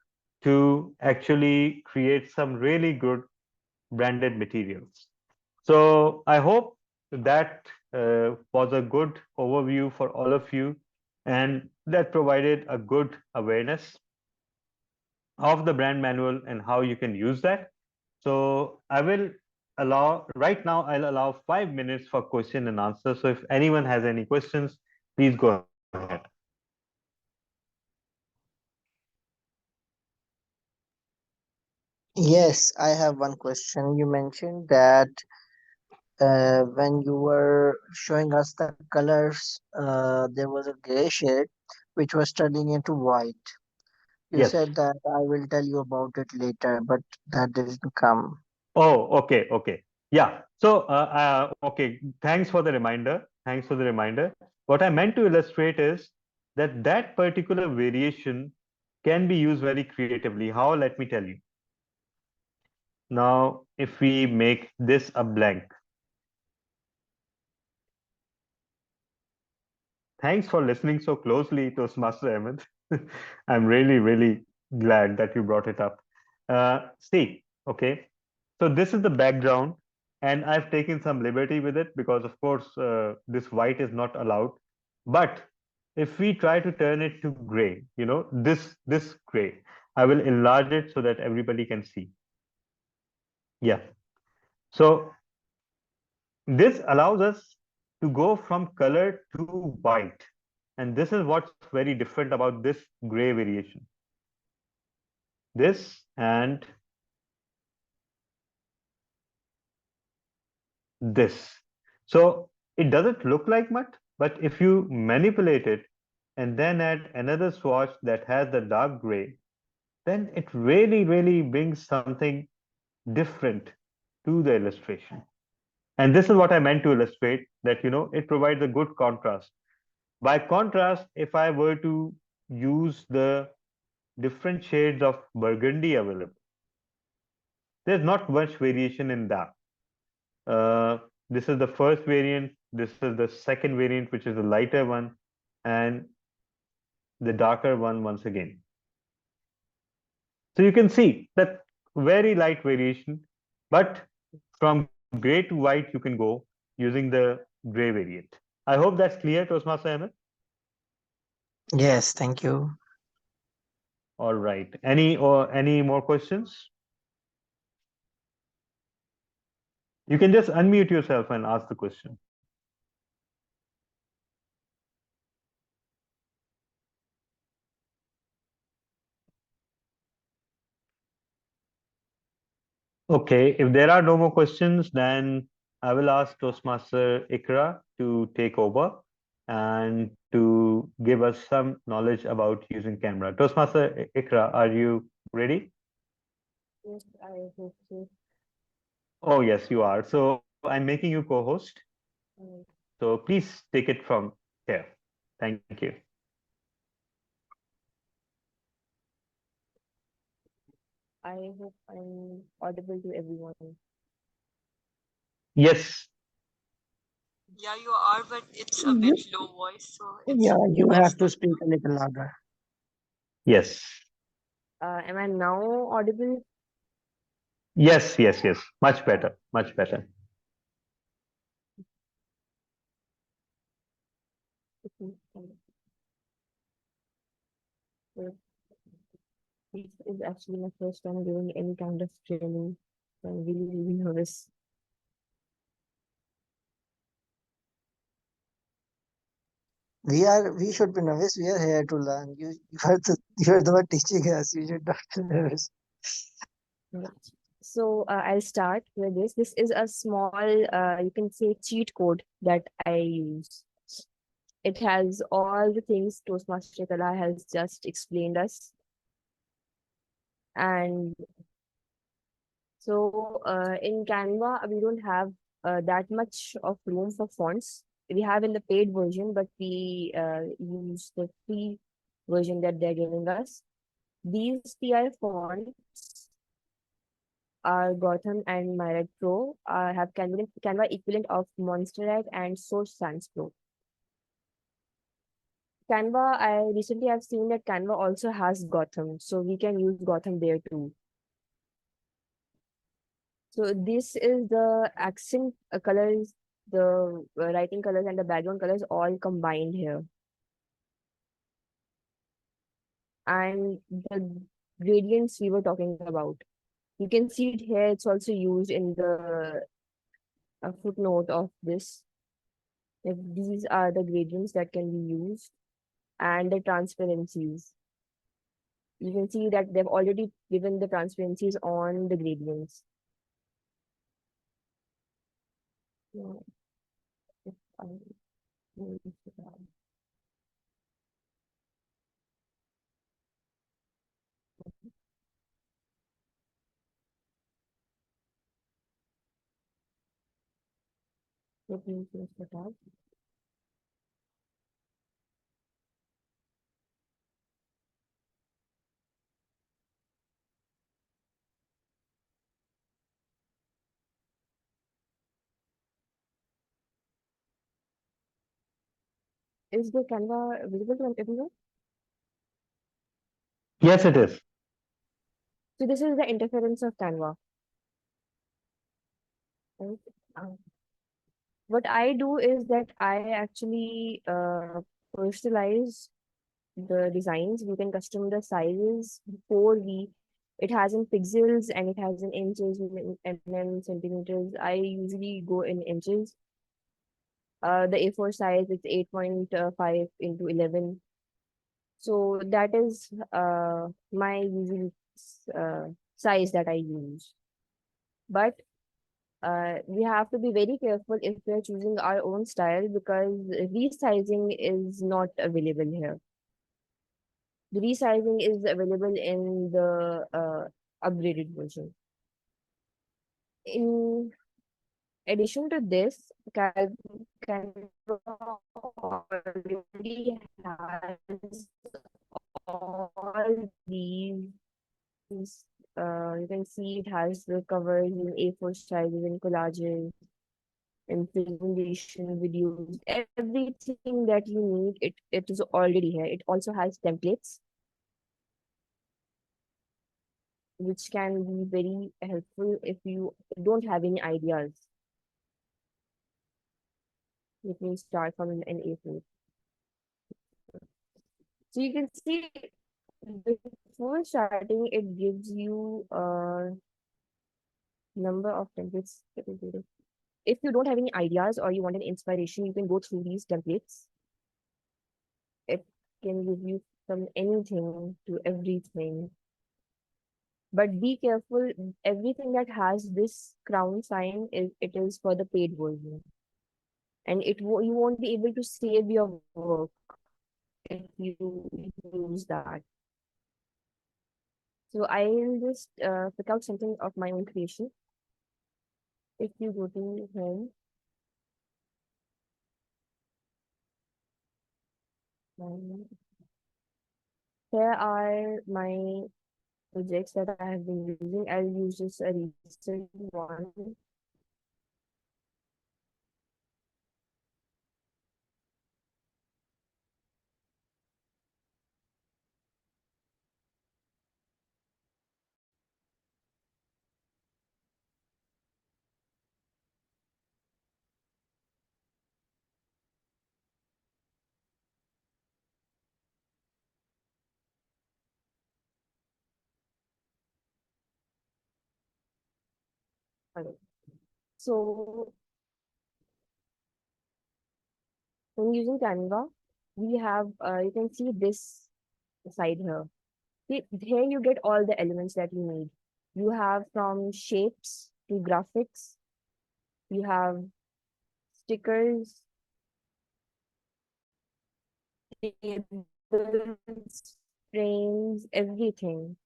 S10: to actually create some really good branded materials. So I hope that was a good overview for all of you, and that provided a good awareness of the brand manual and how you can use that. So I will allow, right now, I'll allow 5 minutes for question and answer. So if anyone has any questions, please go ahead.
S3: Yes, I have one question. You mentioned that when you were showing us the colors, there was a gray shade which was turning into white. You
S10: Yes.
S3: said that I will tell you about it later, but that didn't come.
S10: Oh, okay, okay. Yeah. So, okay. Thanks for the reminder. Thanks for the reminder. What I meant to illustrate is that that particular variation can be used very creatively. How? Let me tell you. Now, if we make this a blank. Thanks for listening so closely, Toastmaster Ahmed. I'm really, really glad that you brought it up. See, okay. So this is the background, and I've taken some liberty with it because, of course, this white is not allowed. But if we try to turn it to gray, you know, this gray, I will enlarge it so that everybody can see. Yeah. So this allows us to go from color to white. And this is what's very different about this gray variation. This and this. So it doesn't look like much, but if you manipulate it, and then add another swatch that has the dark gray, then it really brings something different to the illustration. And this is what I meant to illustrate, that it provides a good contrast. By contrast, if I were to use the different shades of burgundy available, there's not much variation in that. This is the first variant, this is the second variant, which is the lighter one, and the darker one once again. So you can see that very light variation, but from gray to white you can go using the gray variant. I hope that's clear, Toastmaster Ahmed.
S3: Yes, thank you.
S10: All right. Any more questions? You can just unmute yourself and ask the question. Okay, if there are no more questions, then I will ask Toastmaster Ikra to take over and to give us some knowledge about using camera. Toastmaster Ikra, are you ready?
S8: Yes, I hope so.
S10: Oh, yes, you are. So I'm making you co-host.
S8: Alright.
S10: So please take it from here. Thank you.
S8: I hope I'm audible to everyone.
S10: Yes.
S7: Yeah, you are, but it's a bit low voice, so it's
S3: Yeah, you
S7: best
S3: have to
S7: that
S3: speak a little louder.
S10: Yes.
S8: Am I now audible?
S10: Yes. Much better. Much better.
S8: Okay, so this is actually my first time doing any kind of training. So I'm really nervous.
S3: We should be nervous. We are here to learn. You're the one teaching us. You should not be nervous.
S8: Right. So I'll start with this. This is a small, you can say, cheat code that I use. It has all the things Toastmaster Kala has just explained us. And so in Canva, we don't have that much of room for fonts. We have in the paid version, but we use the free version that they're giving us. These TI fonts are Gotham and Myriad Pro have Canva equivalent of Monsterite and Source Sans Pro. Canva, I recently have seen that Canva also has Gotham, so we can use Gotham there too. So this is the accent colors, the writing colors and the background colors all combined here. And the gradients we were talking about. You can see it here, it's also used in the footnote of this. Like these are the gradients that can be used and the transparencies. You can see that they've already given the transparencies on the gradients. Yeah. If I move it down. Let me close the tab. Is the Canva visible to everyone?
S10: Yes, it is.
S8: So this is the interference of Canva. Right? What I do is that I actually personalize the designs. We can custom the sizes before it has in pixels and it has in inches and then centimeters. I usually go in inches. The A4 size is 8.5 into 11. So that is my usual size that I use. But we have to be very careful if we are choosing our own style because resizing is not available here. The resizing is available in the upgraded version. In addition to this, Canva already has all these. You can see it has the covers in A4 sizes and collages and presentation videos, everything that you need. It is already here. It also has templates, which can be very helpful if you don't have any ideas. You can start from an A4. So you can see before starting, it gives you a number of templates. If you don't have any ideas or you want an inspiration, you can go through these templates. It can give you from anything to everything. But be careful, everything that has this crown sign is for the paid version. And you won't be able to save your work if you use that. So I'll just pick out something of my own creation. If you go to home, here are my projects that I have been using. I'll use just a recent one. Okay. So when using Canva, we have you can see this side here. Here you get all the elements that you need. You have from shapes to graphics. You have stickers, tables, frames, everything.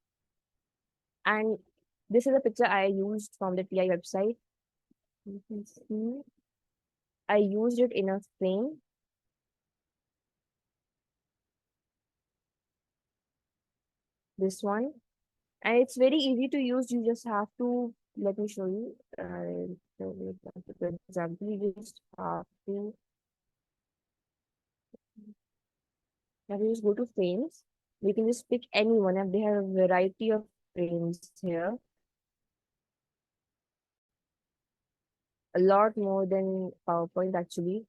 S8: And this is a picture I used from the TI website. You can see I used it in a frame. This one. And it's very easy to use. You just have to, let me show you. For example, you just have to just go to frames. We can just pick any one, and they have a variety of frames here. A lot more than PowerPoint actually.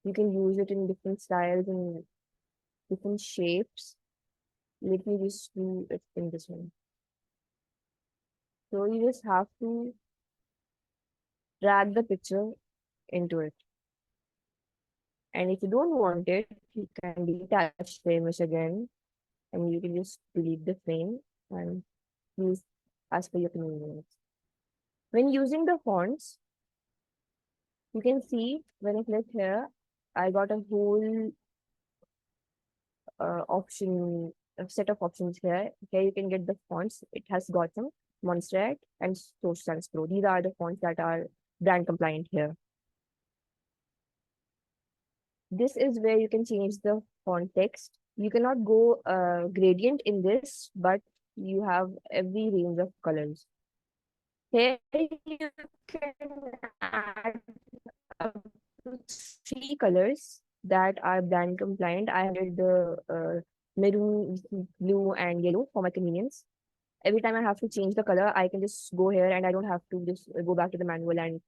S8: You can use it in different styles and different shapes. Let me just do it in this one. So you just have to drag the picture into it. And if you don't want it, you can detach the image again and you can just delete the frame and use as per your convenience. When using the fonts, you can see when I click here, I got a whole a set of options here. Here you can get the fonts. It has Gotham, Montserrat, and Toastmasters Pro. These are the fonts that are brand compliant here. This is where you can change the font text. You cannot go gradient in this, but you have every range of colors. Here you can add up to 3 colors that are brand compliant. I added the maroon, blue, and yellow for my convenience. Every time I have to change the color, I can just go here and I don't have to just go back to the manual and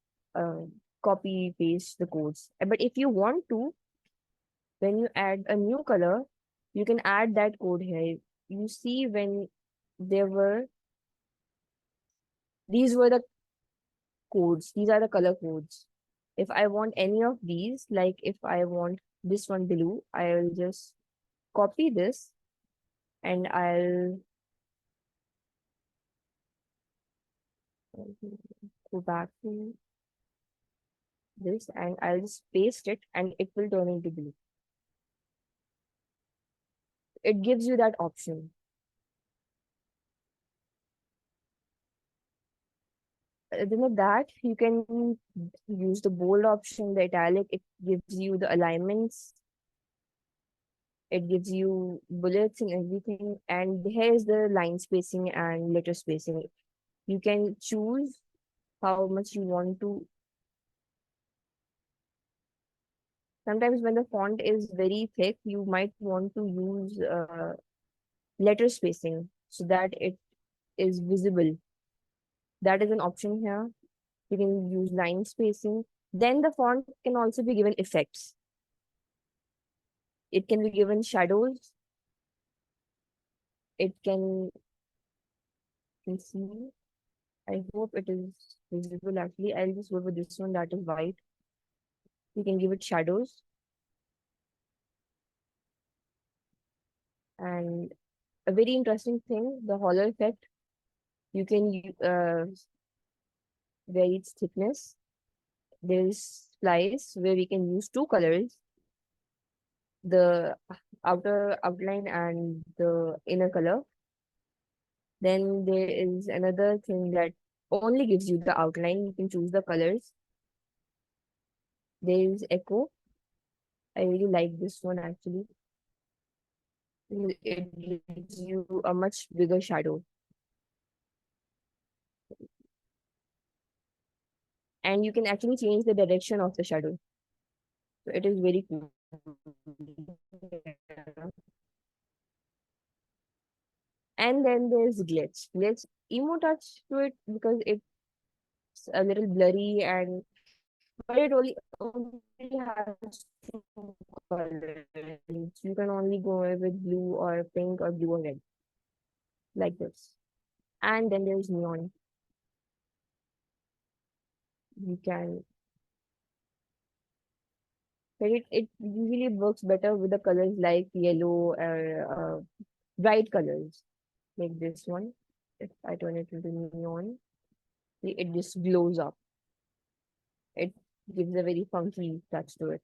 S8: copy paste the codes. But if you want to, when you add a new color, you can add that code here. You see when these were the codes, these are the color codes. If I want any of these, like if I want this one blue, I'll just copy this and I'll go back to this, and I'll just paste it and it will turn into blue. It gives you that option. Other than that, you can use the bold option, the italic. It gives you the alignments. It gives you bullets and everything. And here's the line spacing and letter spacing. You can choose how much you want to. Sometimes when the font is very thick, you might want to use letter spacing so that it is visible. That is an option here. You can use line spacing. Then the font can also be given effects. It can be given shadows. It can see. I hope it is visible actually. I'll just go with this one that is white. You can give it shadows. And a very interesting thing, the hollow effect. You can vary its thickness. There's splice where we can use two colors, the outer outline and the inner color. Then there is another thing that only gives you the outline. You can choose the colors. There is echo. I really like this one actually. It gives you a much bigger shadow. And you can actually change the direction of the shadow. So it is very cool. And then there's glitch. Glitch emo touch to it because it's a little blurry and but it only has two colors. You can only go with blue or pink or blue or red. Like this. And then there's neon. You can but it usually works better with the colors like yellow or bright colors. Like this one. If I turn it into neon, it just glows up. It gives a very funky touch to it.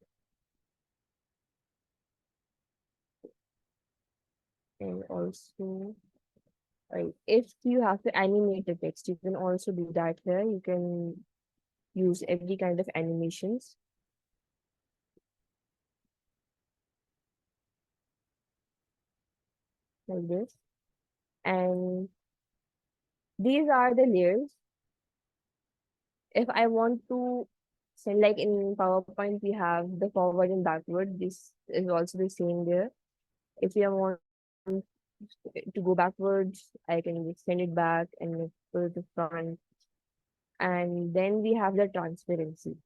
S8: And also, if you have to animate the text, you can also do that here. You can use every kind of animations. Like this. And these are the layers. If I want to send, like in PowerPoint, we have the forward and backward. This is also the same there. If you want to go backwards, I can just send it back and go to the front. And then we have the transparency.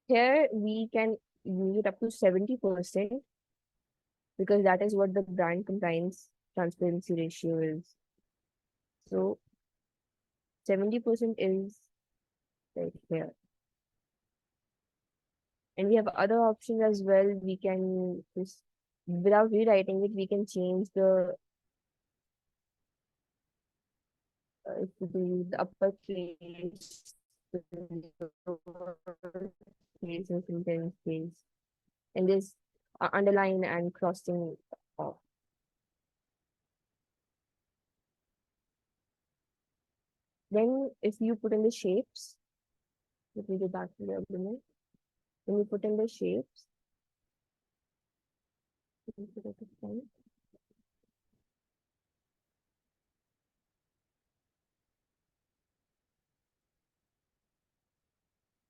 S8: Here we can use it up to 70% because that is what the brand compliance transparency ratio is. So 70% is right here. And we have other options as well. We can just, without rewriting it, we can change the if we do the uppercase, the lower case, and sentence case, and this underline and crossing off. Then if you put in the shapes, let me go back to the agreement. When you put in the shapes, you can put it at the front.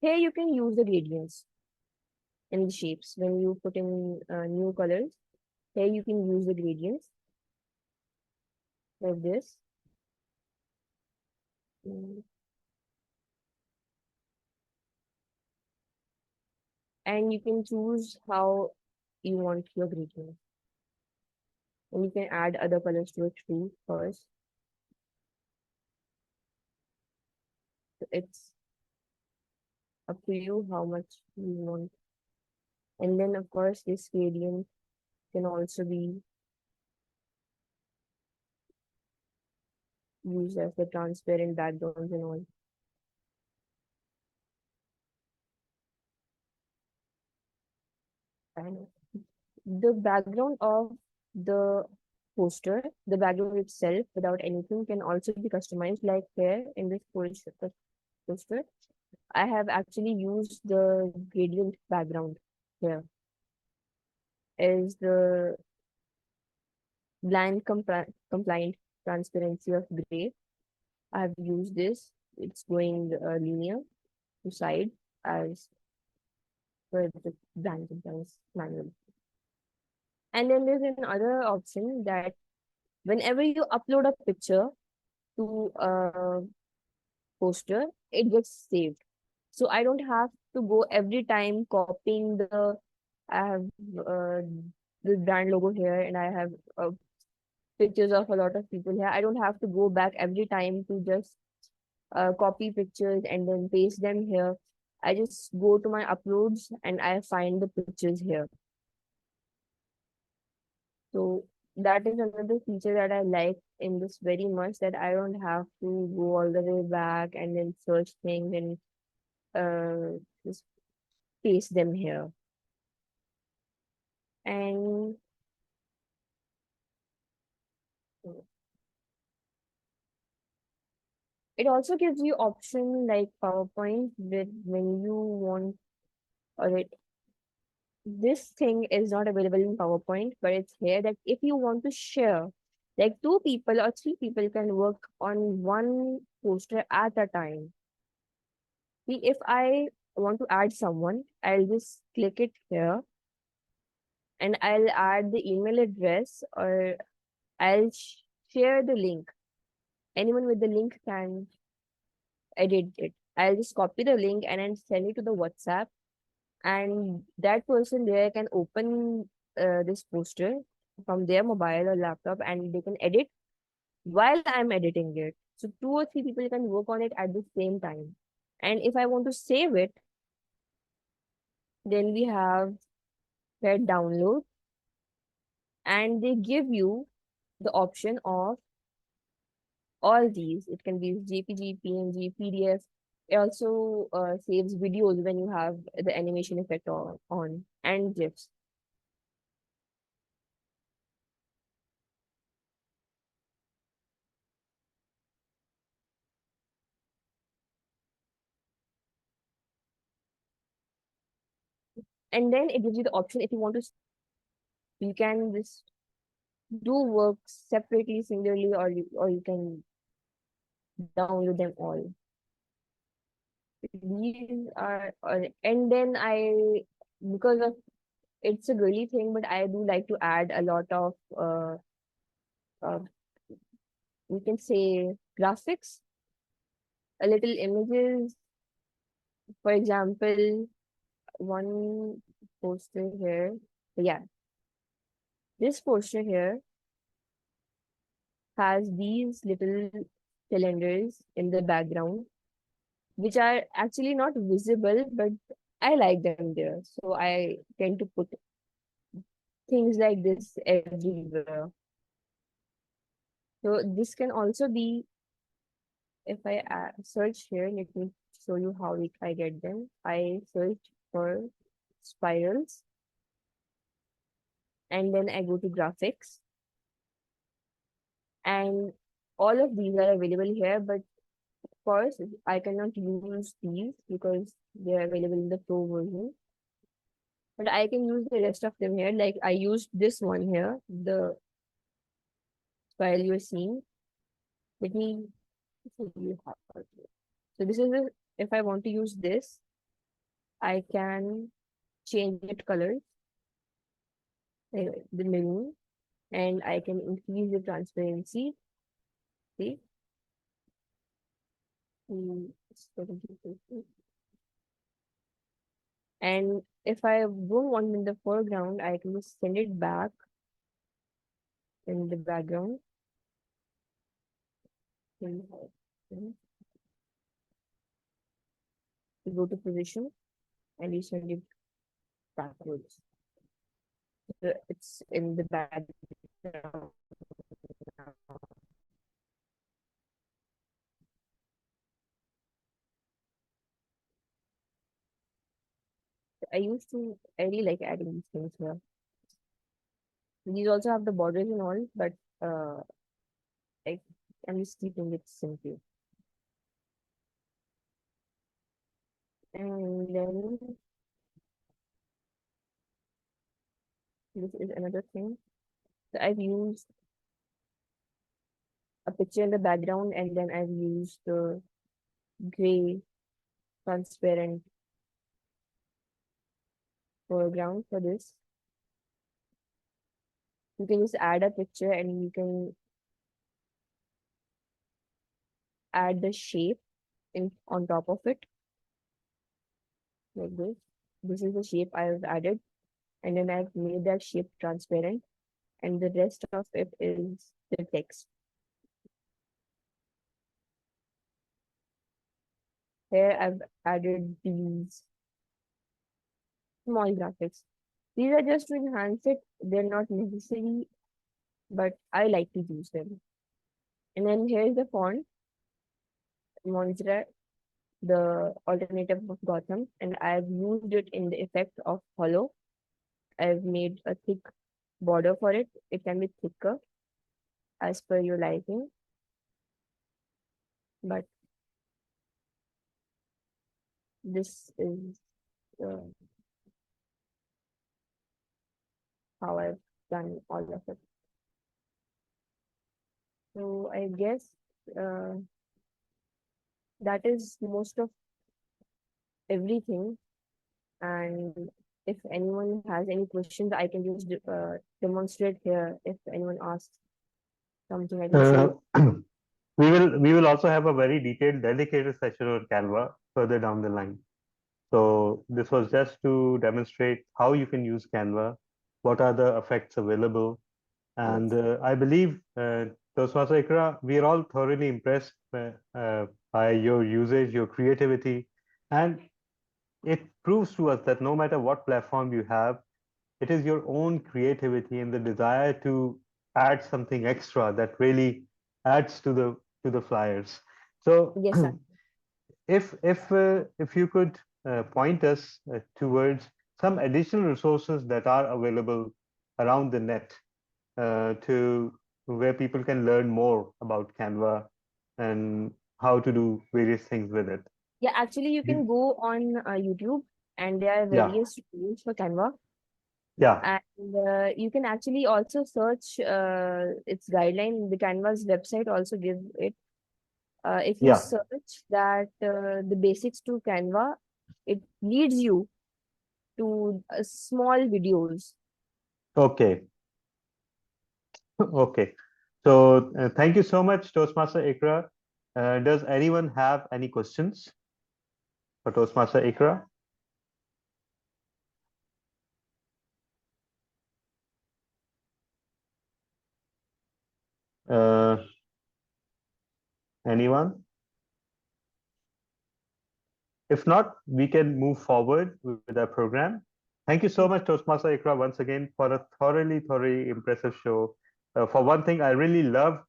S8: Here you can use the gradients in the shapes. When you put in new colors, here you can use the gradients like this. And you can choose how you want your gradient. And you can add other colors to it too first. So it's up to you how much you want. And then of course this gradient can also be used as the transparent backgrounds and all. the background of the poster, the background itself without anything can also be customized like here in this poster. I have actually used the gradient background here is the blind compliant transparency of gray. I have used this. It's going linear to side as per the blind compliance manual. And then there's another option that whenever you upload a picture to a poster, it gets saved. So I don't have to go every time copying I have uh, the brand logo here and I have pictures of a lot of people here. I don't have to go back every time to just copy pictures and then paste them here. I just go to my uploads and I find the pictures here. So that is another feature that I like in this very much, that I don't have to go all the way back and then search things and just paste them here. And it also gives you option like PowerPoint with when you want, or this thing is not available in PowerPoint, but it's here that if you want to share, like 2 people or 3 people can work on one poster at a time. See, if I want to add someone, I'll just click it here and I'll add the email address or I'll share the link. Anyone with the link can edit it. I'll just copy the link and then send it to the WhatsApp, and that person there can open this poster from their mobile or laptop and they can edit while I'm editing it. So 2 or 3 people can work on it at the same time. And if I want to save it, then we have here download, and they give you the option of all these. It can be JPG, PNG, PDF. It also saves videos when you have the animation effect on and GIFs. And then it gives you the option if you want to, you can just do work separately, singularly, or you can download them all. These are, and then because of it's a girly thing, but I do like to add a lot of uh we can say graphics, a little images. For example, one poster here. Yeah, this poster here has these little cylinders in the background, which are actually not visible, but I like them there. So I tend to put things like this everywhere. So this can also be, if I search here, let me show you how I get them. I search for spirals and then I go to graphics, and all of these are available here, but of course I cannot use these because they are available in the pro version. But I can use the rest of them here. Like I used this one here, the spiral you're seeing. Let me show you how. So this is if I want to use this, I can change it colors, the menu, and I can increase the transparency. See, to 70%. And if I don't want in the foreground, I can just send it back in the background. You go to position and you send it backwards. So it's in the background. I really like adding these things here. These also have the borders and all, but I'm just keeping it simple. And then this is another thing. So I've used a picture in the background, and then I've used the gray transparent foreground for this. You can just add a picture and you can add the shape on top of it, like this. This is the shape I've added, and then I've made that shape transparent, and the rest of it is the text. Here I've added these small graphics. These are just to enhance it. They're not necessary, but I like to use them. And then here's the font, Montserrat, the alternative of Gotham, and I've used it in the effect of hollow. I've made a thick border for it. It can be thicker as per your liking, but this is how I've done all of it. So I guess that is most of everything. And if anyone has any questions, I can just demonstrate here. If anyone asks something, I can say.
S10: We will also have a very detailed dedicated session on Canva further down the line. So this was just to demonstrate how you can use Canva, what are the effects available, and I believe Toastmaster Ikra, we are all thoroughly impressed by your usage, your creativity, and it proves to us that no matter what platform you have, it is your own creativity and the desire to add something extra that really adds to the flyers. So
S8: Yes, sir.
S10: if you could point us towards some additional resources that are available around the net to where people can learn more about Canva and how to do various things with it.
S8: Yeah, actually, you can go on YouTube, and there are various tools for Canva.
S10: Yeah.
S8: And you can actually also search its guideline. The Canva's website also gives it. If you
S10: Yeah.
S8: search that the basics to Canva, it leads you to small videos.
S10: Okay. Okay. So thank you so much, Toastmaster Ikra. Does anyone have any questions for Toastmaster Ikra? Anyone? If not, we can move forward with our program. Thank you so much, Toastmaster Ikra, once again for a thoroughly impressive show. For one thing, I really love,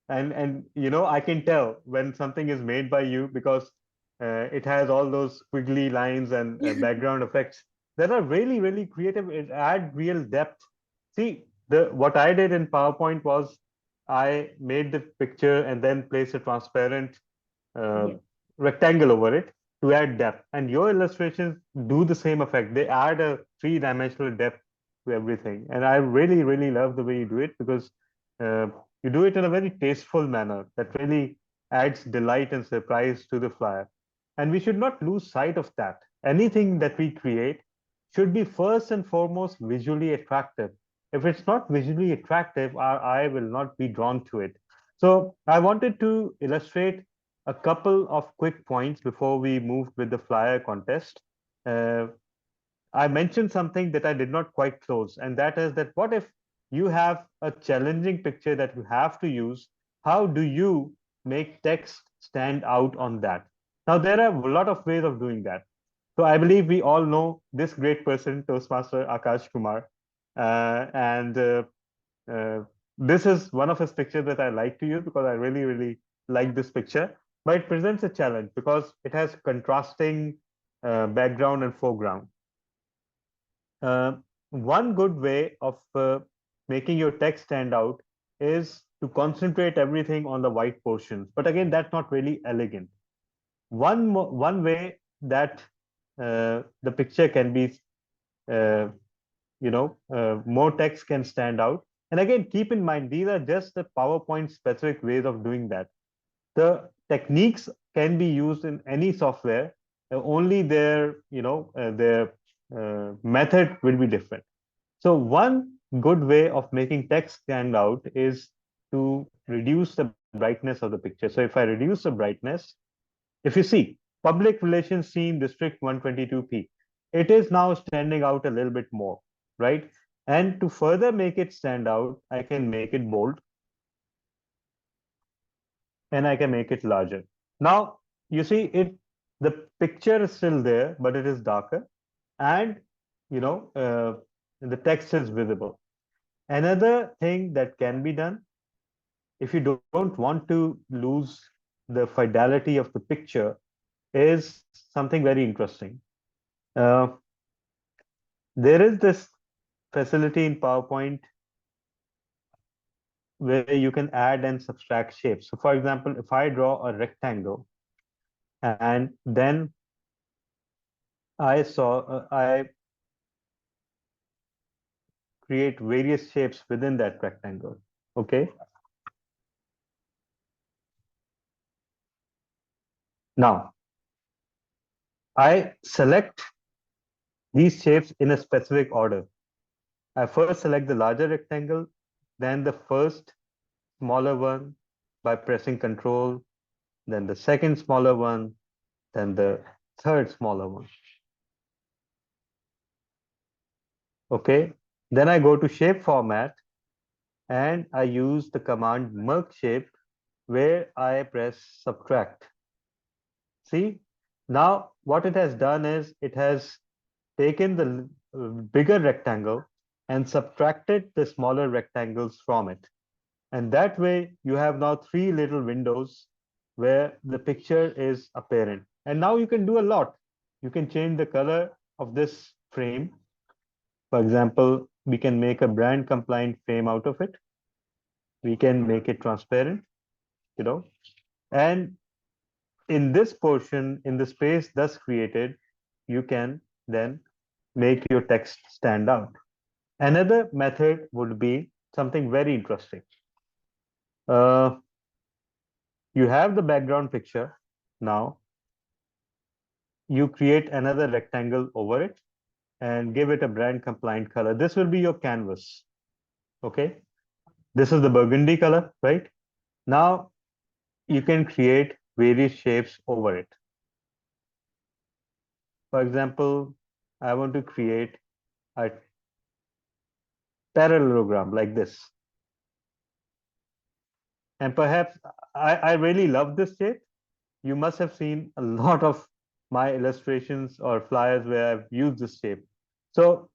S10: and you know, I can tell when something is made by you because it has all those squiggly lines and background effects that are really creative. It add real depth. See, what I did in PowerPoint was I made the picture and then placed a transparent
S8: Yes.
S10: rectangle over it to add depth. And your illustrations do the same effect. They add a three-dimensional depth to everything. And I really love the way you do it because you do it in a very tasteful manner that really adds delight and surprise to the flyer. And we should not lose sight of that. Anything that we create should be first and foremost visually attractive. If it's not visually attractive, our eye will not be drawn to it. So I wanted to illustrate a couple of quick points before we move with the flyer contest. I mentioned something that I did not quite close, and that is that what if you have a challenging picture that you have to use? How do you make text stand out on that? Now, there are a lot of ways of doing that. So I believe we all know this great person, Toastmaster Akash Kumar. And this is one of his pictures that I like to use because I really like this picture. But it presents a challenge because it has contrasting background and foreground. One good way of making your text stand out is to concentrate everything on the white portions. But again, that's not really elegant. One way that the picture can be, uh, more text can stand out. And again, keep in mind, these are just the PowerPoint specific ways of doing that. The techniques can be used in any software, only their method will be different. So one good way of making text stand out is to reduce the brightness of the picture. So if I reduce the brightness, if you see public relations scene district 122p, it is now standing out a little bit more, right? And to further make it stand out, I can make it bold and I can make it larger. Now you see the picture is still there, but it is darker, and the text is visible. Another thing that can be done, if you don't want to lose the fidelity of the picture, is something very interesting. Uh, there is this facility in PowerPoint where you can add and subtract shapes. So for example, if I draw a rectangle and then I create various shapes within that rectangle. Okay. Now, I select these shapes in a specific order. I first select the larger rectangle, then the first smaller one by pressing Control, then the second smaller one, then the third smaller one. Okay. Then I go to shape format and I use the command merge shape where I press subtract. See, now what it has done is it has taken the bigger rectangle and subtracted the smaller rectangles from it. And that way you have now three little windows where the picture is apparent. And now you can do a lot. You can change the color of this frame. For example, we can make a brand compliant frame out of it. We can make it transparent, and in this portion, in the space thus created, you can then make your text stand out. Another method would be something very interesting. You have the background picture. Now you create another rectangle over it and give it a brand compliant color. This will be your canvas. Okay. This is the burgundy color, right? Now you can create various shapes over it. For example, I want to create a parallelogram like this. And perhaps I really love this shape. You must have seen a lot of my illustrations or flyers where I've used this shape. So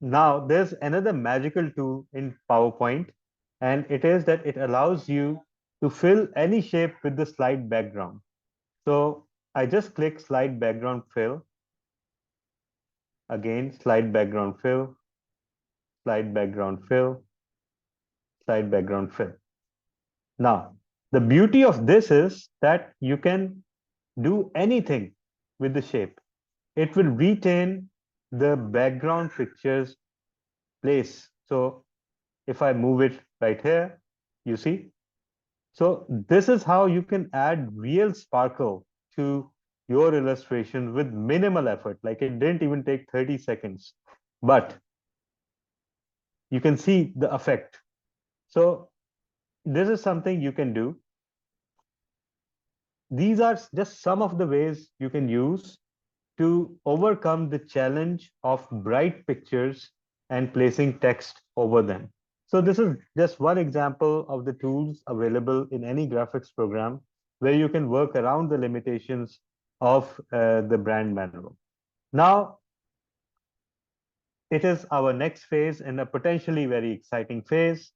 S10: now there's another magical tool in PowerPoint, and it is that it allows you to fill any shape with the slide background. So I just click slide background fill. Again, slide background fill, slide background fill, slide background fill. Now, the beauty of this is that you can do anything with the shape. It will retain the background picture's place. So if I move it right here, you see. So this is how you can add real sparkle to your illustration with minimal effort. Like it didn't even take 30 seconds, but you can see the effect. So this is something you can do. These are just some of the ways you can use to overcome the challenge of bright pictures and placing text over them. So this is just one example of the tools available in any graphics program where you can work around the limitations of the brand manual. Now, it is our next phase and a potentially very exciting phase,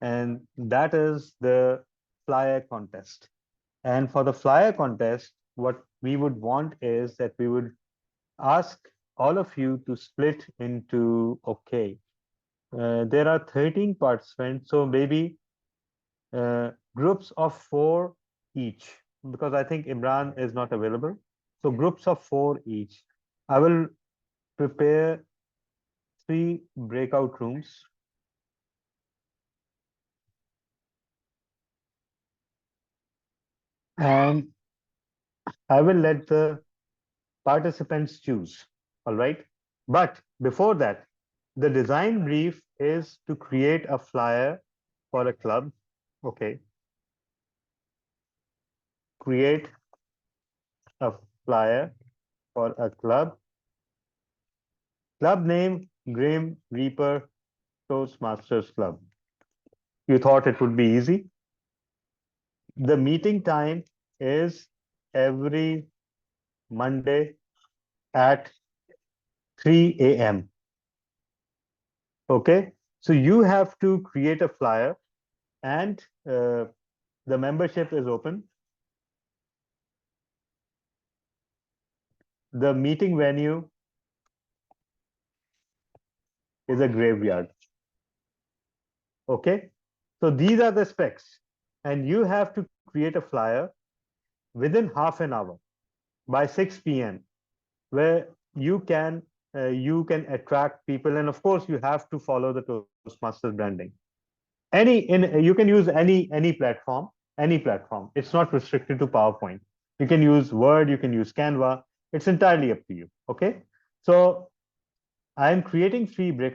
S10: and that is the flyer contest. And for the flyer contest, what we would want is that we would ask all of you to split into, okay, There are 13 participants, so maybe groups of 4 each, because I think Imran is not available. So groups of 4 each. I will prepare 3 breakout rooms. And I will let the participants choose. All right. But before that, the design brief is to create a flyer for a club. Okay. Create a flyer for a club. Club name, Grim Reaper Toastmasters Club. You thought it would be easy. The meeting time is every Monday at 3 a.m. Okay. So you have to create a flyer, and the membership is open. The meeting venue is a graveyard. Okay. So these are the specs, and you have to create a flyer within half an hour by 6 p.m. where you can attract people, and of course you have to follow the Toastmasters branding. You can use any platform. It's not restricted to PowerPoint. You can use Word, you can use Canva. It's entirely up to you. Okay. So I am creating 3 breakout